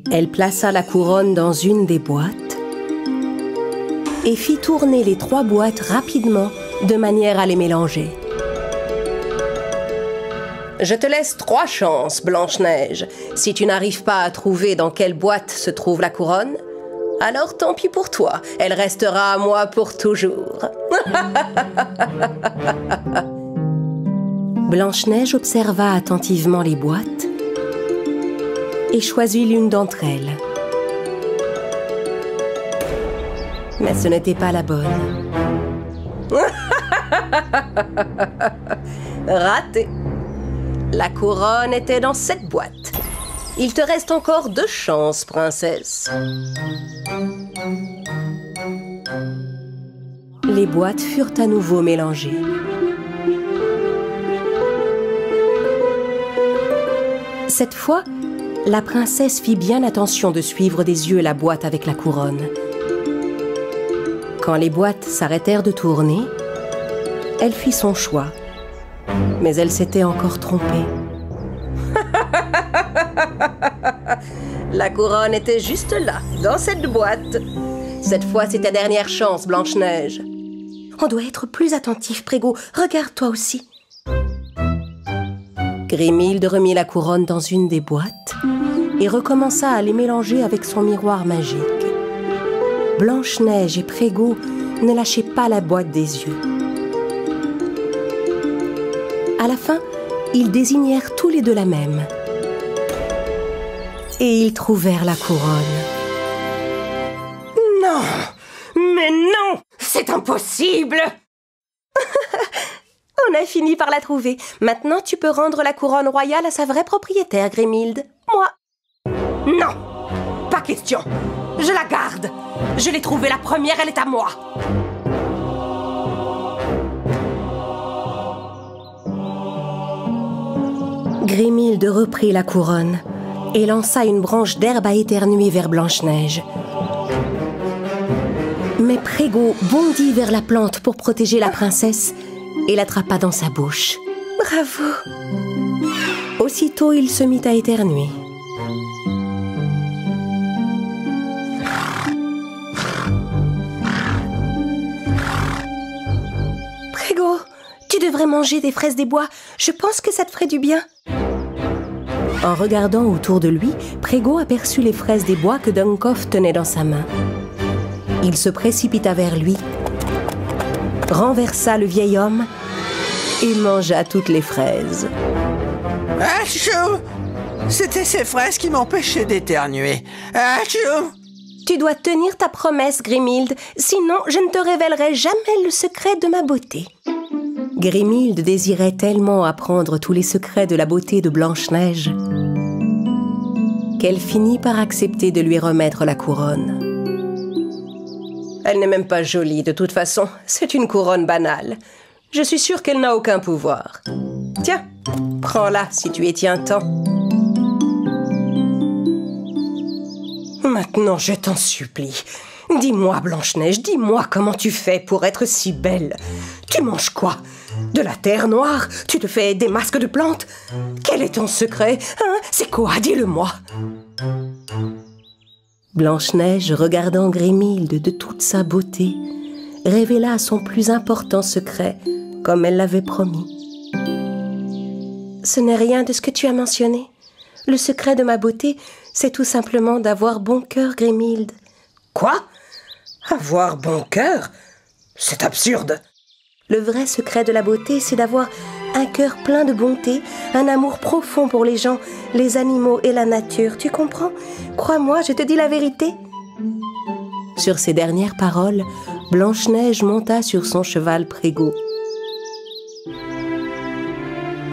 Elle plaça la couronne dans une des boîtes et fit tourner les 3 boîtes rapidement de manière à les mélanger. Je te laisse 3 chances, Blanche-Neige. Si tu n'arrives pas à trouver dans quelle boîte se trouve la couronne, alors tant pis pour toi, elle restera à moi pour toujours. Blanche-Neige observa attentivement les boîtes et choisit l'une d'entre elles. Mais ce n'était pas la bonne. Raté. La couronne était dans cette boîte. Il te reste encore 2 chances, princesse. Les boîtes furent à nouveau mélangées. Cette fois, la princesse fit bien attention de suivre des yeux la boîte avec la couronne. Quand les boîtes s'arrêtèrent de tourner, elle fit son choix. Mais elle s'était encore trompée. La couronne était juste là, dans cette boîte. Cette fois, c'est ta dernière chance, Blanche-Neige. On doit être plus attentif, Prégo. Regarde toi aussi. Grimhilde remit la couronne dans une des boîtes et recommença à les mélanger avec son miroir magique. Blanche-Neige et Prégo ne lâchaient pas la boîte des yeux. À la fin, ils désignèrent tous les 2 la même. Et ils trouvèrent la couronne. Non! Mais non! C'est impossible! On a fini par la trouver. Maintenant, tu peux rendre la couronne royale à sa vraie propriétaire, Grimhilde. Moi. Non! Pas question! Je la garde! Je l'ai trouvée la première, elle est à moi! Grimhilde reprit la couronne et lança une branche d'herbe à éternuer vers Blanche-Neige. Mais Prégo bondit vers la plante pour protéger la princesse et l'attrapa dans sa bouche. Bravo! Aussitôt, il se mit à éternuer. Prégo, tu devrais manger des fraises des bois. Je pense que ça te ferait du bien. En regardant autour de lui, Prégo aperçut les fraises des bois que Dunkov tenait dans sa main. Il se précipita vers lui, renversa le vieil homme et mangea toutes les fraises. Achou! C'était ces fraises qui m'empêchaient d'éternuer. Achou! Tu dois tenir ta promesse, Grimhilde, sinon je ne te révélerai jamais le secret de ma beauté. Grimhilde désirait tellement apprendre tous les secrets de la beauté de Blanche-Neige qu'elle finit par accepter de lui remettre la couronne. Elle n'est même pas jolie, de toute façon. C'est une couronne banale. Je suis sûre qu'elle n'a aucun pouvoir. Tiens, prends-la si tu y tiens tant. Maintenant, je t'en supplie, Dis-moi, Blanche-Neige, dis-moi comment tu fais pour être si belle. Tu manges quoi? De la terre noire? Tu te fais des masques de plantes? Quel est ton secret? Hein? C'est quoi? Dis-le-moi. Blanche-Neige, regardant Grimhilde de toute sa beauté, révéla son plus important secret, comme elle l'avait promis. Ce n'est rien de ce que tu as mentionné. Le secret de ma beauté, c'est tout simplement d'avoir bon cœur, Grimhilde. Quoi? Avoir bon cœur? C'est absurde. Le vrai secret de la beauté, c'est d'avoir un cœur plein de bonté, un amour profond pour les gens, les animaux et la nature. Tu comprends? Crois-moi, je te dis la vérité. Sur ces dernières paroles, Blanche-Neige monta sur son cheval Prégo.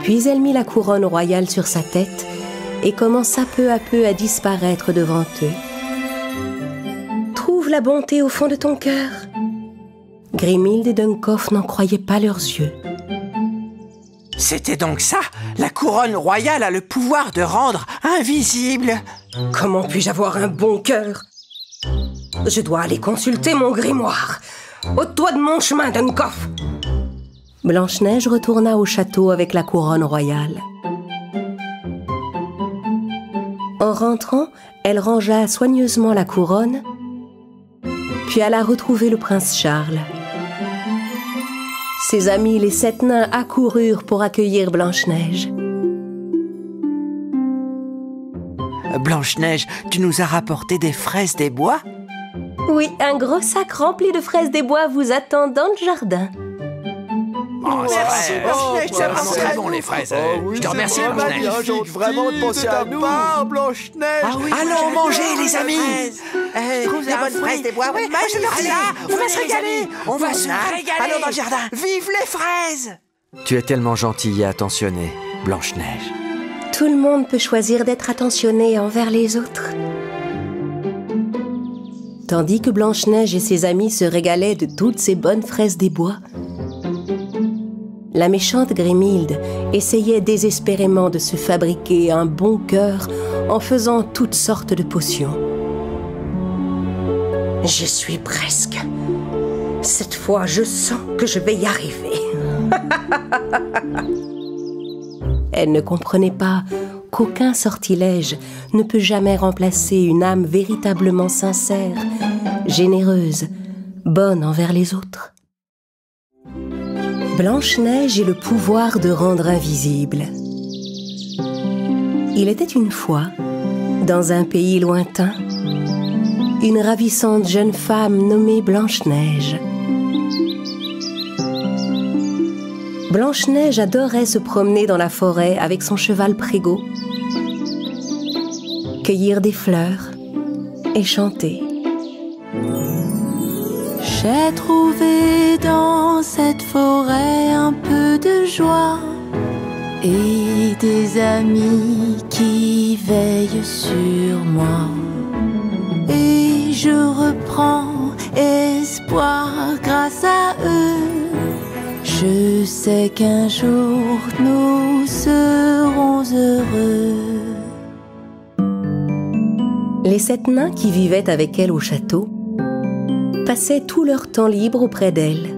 Puis elle mit la couronne royale sur sa tête et commença peu à peu à disparaître devant eux. Trouve la bonté au fond de ton cœur. Grimhilde et Duncoff n'en croyaient pas leurs yeux. C'était donc ça? La couronne royale a le pouvoir de rendre invisible. Comment puis-je avoir un bon cœur? Je dois aller consulter mon grimoire. Ôte-toi de mon chemin, Duncoff. Blanche-Neige retourna au château avec la couronne royale. En rentrant, elle rangea soigneusement la couronne, puis alla retrouver le prince Charles. Ses amis, les 7 nains, accoururent pour accueillir Blanche-Neige. Blanche-Neige, tu nous as rapporté des fraises des bois? Oui, un gros sac rempli de fraises des bois vous attend dans le jardin. Oh, c'est vrai, Blanche-Neige, c'est vraiment très bon les fraises. Oui, Je te remercie, c'est Blanche-Neige. magnifique, vraiment de penser à nous. Blanche-Neige. Allons manger, les amis. Des bonnes fraises des bois, oui. Je leur dis, on va se régaler. On va se régaler. Allons dans le jardin. Vive les fraises. Tu es tellement gentille et attentionnée, Blanche-Neige. Tout le monde peut choisir d'être attentionné envers les autres. Tandis que Blanche-Neige et ses amis se régalaient de toutes ces bonnes fraises des bois, la méchante Grimhilde essayait désespérément de se fabriquer un bon cœur en faisant toutes sortes de potions. J'y suis presque. Cette fois, je sens que je vais y arriver. Elle ne comprenait pas qu'aucun sortilège ne peut jamais remplacer une âme véritablement sincère, généreuse, bonne envers les autres. Blanche-Neige a le pouvoir de rendre invisible. Il était une fois, dans un pays lointain, une ravissante jeune femme nommée Blanche-Neige. Blanche-Neige adorait se promener dans la forêt avec son cheval Prégo, cueillir des fleurs et chanter. J'ai trouvé dans cette forêt un peu de joie et des amis qui veillent sur moi. Et je reprends espoir grâce à eux. Je sais qu'un jour nous serons heureux. Les 7 nains qui vivaient avec elle au château passaient tout leur temps libre auprès d'elle.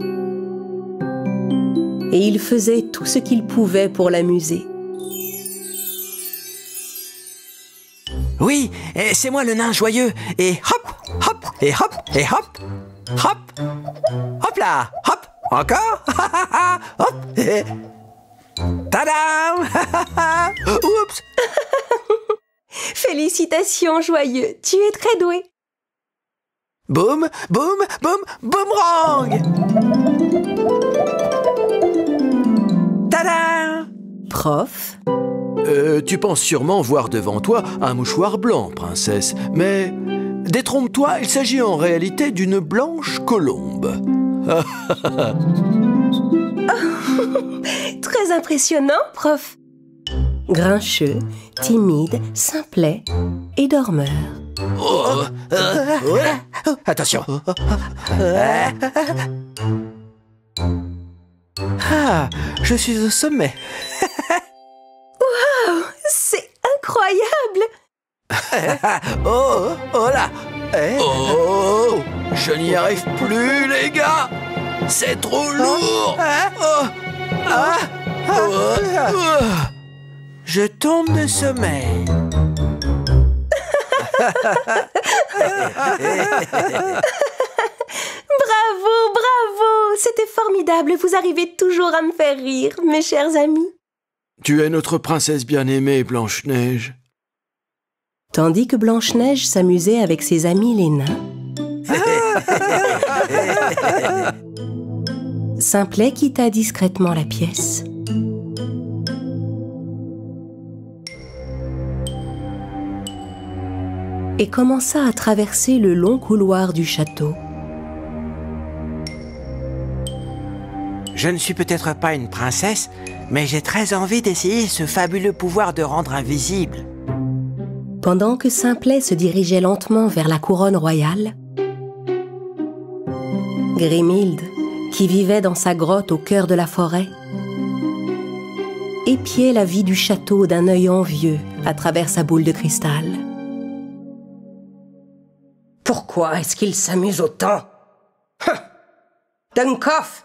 Et ils faisaient tout ce qu'ils pouvaient pour l'amuser. Oui, c'est moi le nain joyeux. Et hop, hop, et hop, et hop, hop, hop là, hop, encore, hop, et... Tadam. Oups. Félicitations, joyeux, tu es très doué. Boum, boum, boum, boomerang. Tadam. Prof, Tu penses sûrement voir devant toi un mouchoir blanc, princesse, mais détrompe-toi, il s'agit en réalité d'une blanche colombe. très impressionnant, prof. Grincheux, timide, simplet et dormeur. Attention. Ah, je suis au sommet. Wow, c'est incroyable. Oh, oh là. Oh, Je n'y arrive plus, les gars. C'est trop lourd. Je tombe de sommeil. Bravo, bravo! C'était formidable, vous arrivez toujours à me faire rire, mes chers amis. Tu es notre princesse bien-aimée, Blanche-Neige. Tandis que Blanche-Neige s'amusait avec ses amis les nains, Simplet quitta discrètement la pièce. Et commença à traverser le long couloir du château. Je ne suis peut-être pas une princesse, mais j'ai très envie d'essayer ce fabuleux pouvoir de rendre invisible. Pendant que Simplet se dirigeait lentement vers la couronne royale, Grimhilde, qui vivait dans sa grotte au cœur de la forêt, épiait la vie du château d'un œil envieux à travers sa boule de cristal. Pourquoi est-ce qu'il s'amuse autant? Dunkoff!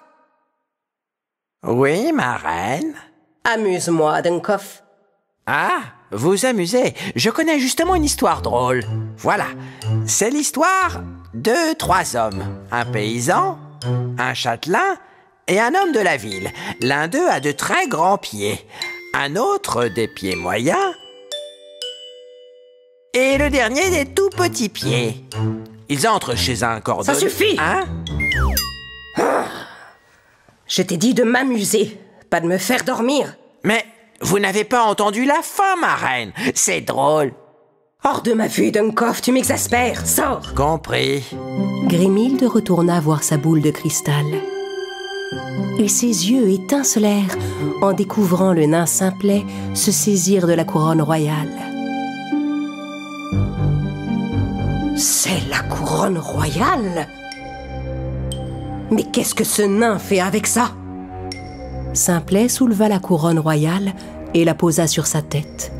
Oui, ma reine? Amuse-moi, Dunkoff. Ah, vous amusez. Je connais justement une histoire drôle. Voilà, c'est l'histoire de 3 hommes. Un paysan, un châtelain et un homme de la ville. L'un d'eux a de très grands pieds, un autre des pieds moyens et le dernier des tout petits pieds. Ils entrent chez un cordonnier. Ça suffit! Hein? Je t'ai dit de m'amuser, pas de me faire dormir. Mais vous n'avez pas entendu la fin, ma reine. C'est drôle. Hors de ma vue, Dunkoff, tu m'exaspères. Sors! Compris. Grimhilde retourna voir sa boule de cristal. Et ses yeux étincelèrent en découvrant le nain Simplet se saisir de la couronne royale. C'est la couronne royale? Mais qu'est-ce que ce nain fait avec ça? Simplet souleva la couronne royale et la posa sur sa tête.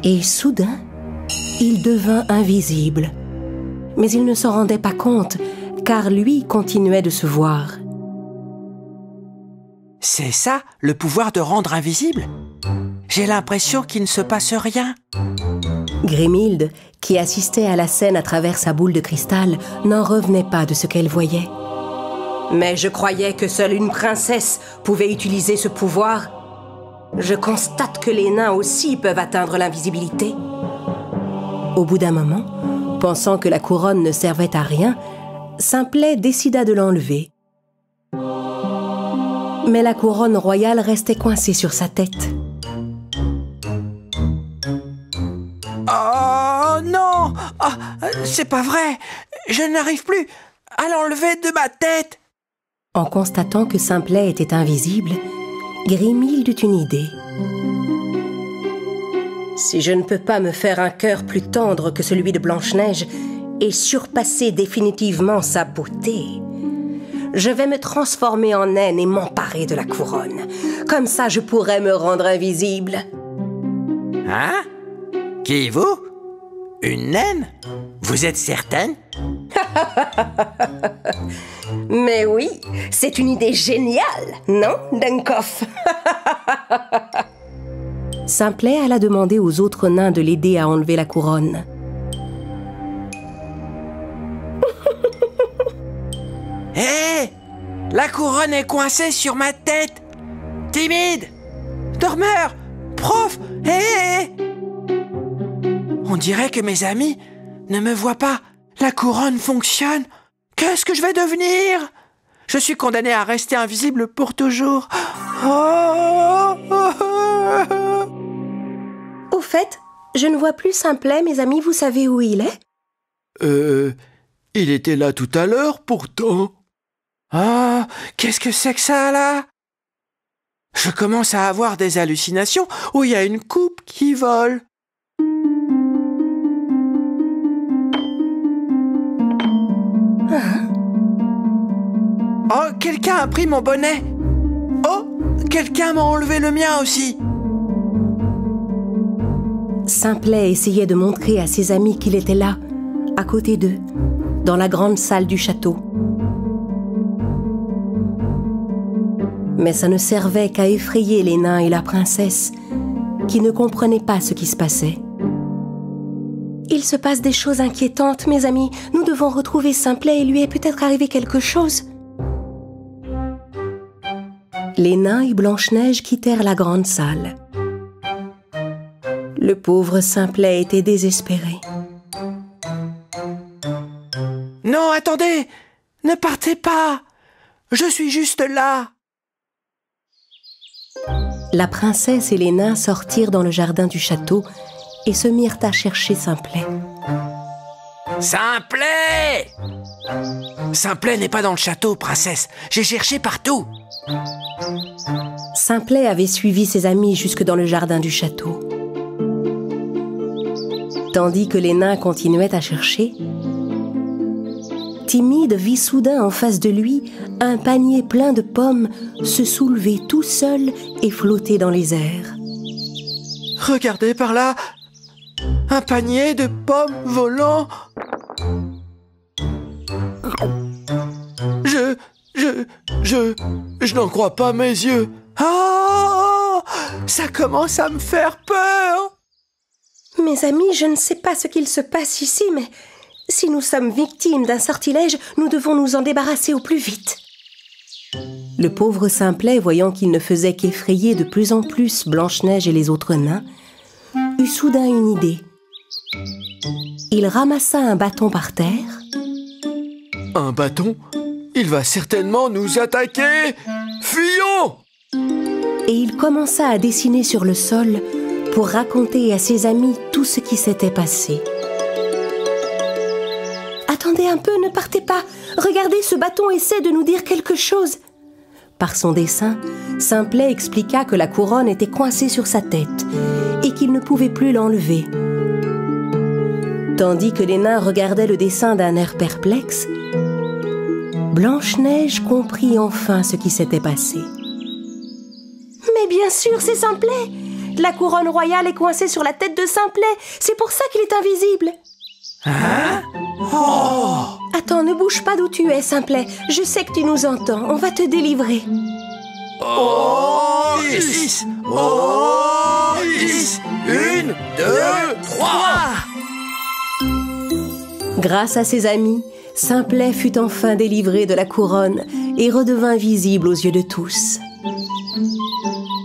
Et soudain, il devint invisible. Mais il ne s'en rendait pas compte, car lui continuait de se voir. C'est ça, le pouvoir de rendre invisible? J'ai l'impression qu'il ne se passe rien. Grimhilde, qui assistait à la scène à travers sa boule de cristal, n'en revenait pas de ce qu'elle voyait. Mais je croyais que seule une princesse pouvait utiliser ce pouvoir. Je constate que les nains aussi peuvent atteindre l'invisibilité. Au bout d'un moment, pensant que la couronne ne servait à rien, Simplet décida de l'enlever. Mais la couronne royale restait coincée sur sa tête. Oh non! Oh, c'est pas vrai! Je n'arrive plus à l'enlever de ma tête! En constatant que Simplet était invisible, Grimhilde eut une idée. Si je ne peux pas me faire un cœur plus tendre que celui de Blanche-Neige et surpasser définitivement sa beauté, je vais me transformer en naine et m'emparer de la couronne. Comme ça, je pourrais me rendre invisible. Hein? Qui, vous? Une naine? Vous êtes certaine? Mais oui, c'est une idée géniale, non, Dunkoff? Simplet alla demander aux autres nains de l'aider à enlever la couronne. Hé! La couronne est coincée sur ma tête! Timide! Dormeur! Prof! Hé! On dirait que mes amis ne me voient pas. La couronne fonctionne. Qu'est-ce que je vais devenir? Je suis condamné à rester invisible pour toujours. Au fait, je ne vois plus Simplet, mes amis, vous savez où il est? Il était là tout à l'heure, pourtant. Oh, qu'est-ce que c'est que ça, là? Je commence à avoir des hallucinations où il y a une coupe qui vole. Oh, quelqu'un a pris mon bonnet. Oh, quelqu'un m'a enlevé le mien aussi. Simplet essayait de montrer à ses amis qu'il était là, à côté d'eux, dans la grande salle du château. Mais ça ne servait qu'à effrayer les nains et la princesse, qui ne comprenaient pas ce qui se passait. Il se passe des choses inquiétantes, mes amis. Nous devons retrouver Simplet, il lui est peut-être arrivé quelque chose. Les nains et Blanche-Neige quittèrent la grande salle. Le pauvre Simplet était désespéré. Non, attendez! Ne partez pas! Je suis juste là! La princesse et les nains sortirent dans le jardin du château et se mirent à chercher Simplet. Simplet! Simplet n'est pas dans le château, princesse. J'ai cherché partout. Simplet avait suivi ses amis jusque dans le jardin du château. Tandis que les nains continuaient à chercher, Timide vit soudain en face de lui un panier plein de pommes se soulever tout seul et flotter dans les airs. Regardez par là! Un panier de pommes volant! Je n'en crois pas mes yeux. Oh! Ça commence à me faire peur! Mes amis, je ne sais pas ce qu'il se passe ici, mais si nous sommes victimes d'un sortilège, nous devons nous en débarrasser au plus vite. Le pauvre Simplet, voyant qu'il ne faisait qu'effrayer de plus en plus Blanche-Neige et les autres nains, eut soudain une idée. Il ramassa un bâton par terre. Un bâton? Il va certainement nous attaquer! Fuyons! Et il commença à dessiner sur le sol pour raconter à ses amis tout ce qui s'était passé. Attendez un peu, ne partez pas. Regardez, ce bâton essaie de nous dire quelque chose. Par son dessin, Simplet expliqua que la couronne était coincée sur sa tête et qu'il ne pouvait plus l'enlever. Tandis que les nains regardaient le dessin d'un air perplexe, Blanche-Neige comprit enfin ce qui s'était passé. Mais bien sûr, c'est Simplet. La couronne royale est coincée sur la tête de Simplet. C'est pour ça qu'il est invisible. Hein? Oh! Attends, ne bouge pas d'où tu es, Simplet. Je sais que tu nous entends. On va te délivrer. Oris! Oris! 1, 2, 3! Grâce à ses amis, Simplet fut enfin délivré de la couronne et redevint visible aux yeux de tous.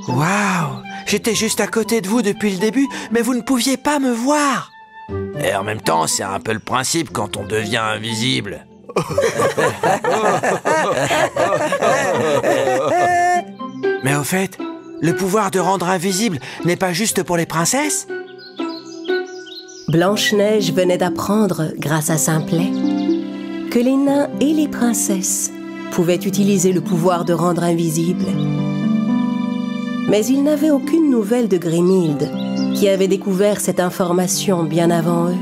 Waouh! J'étais juste à côté de vous depuis le début, mais vous ne pouviez pas me voir. Et en même temps, c'est un peu le principe quand on devient invisible. Mais au fait, le pouvoir de rendre invisible n'est pas juste pour les princesses? Blanche-Neige venait d'apprendre, grâce à Simplet, que les nains et les princesses pouvaient utiliser le pouvoir de rendre invisible. Mais il n'avait aucune nouvelle de Grimhilde, qui avait découvert cette information bien avant eux.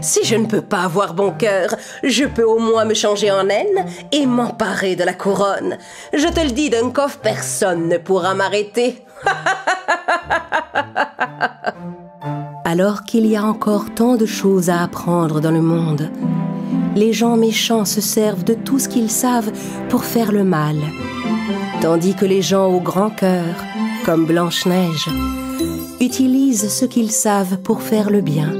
Si je ne peux pas avoir bon cœur, je peux au moins me changer en naine et m'emparer de la couronne. Je te le dis, Dunkov, personne ne pourra m'arrêter. Alors qu'il y a encore tant de choses à apprendre dans le monde, les gens méchants se servent de tout ce qu'ils savent pour faire le mal, tandis que les gens au grand cœur, comme Blanche-Neige, utilisent ce qu'ils savent pour faire le bien,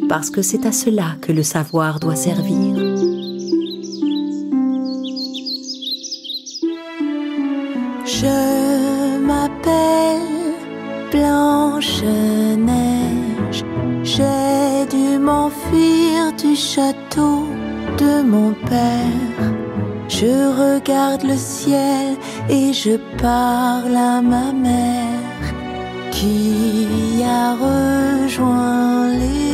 parce que c'est à cela que le savoir doit servir. Je m'appelle Blanche-Neige, j'ai dû m'enfuir du château de mon père. Je regarde le ciel et je parle à ma mère qui a rejoint les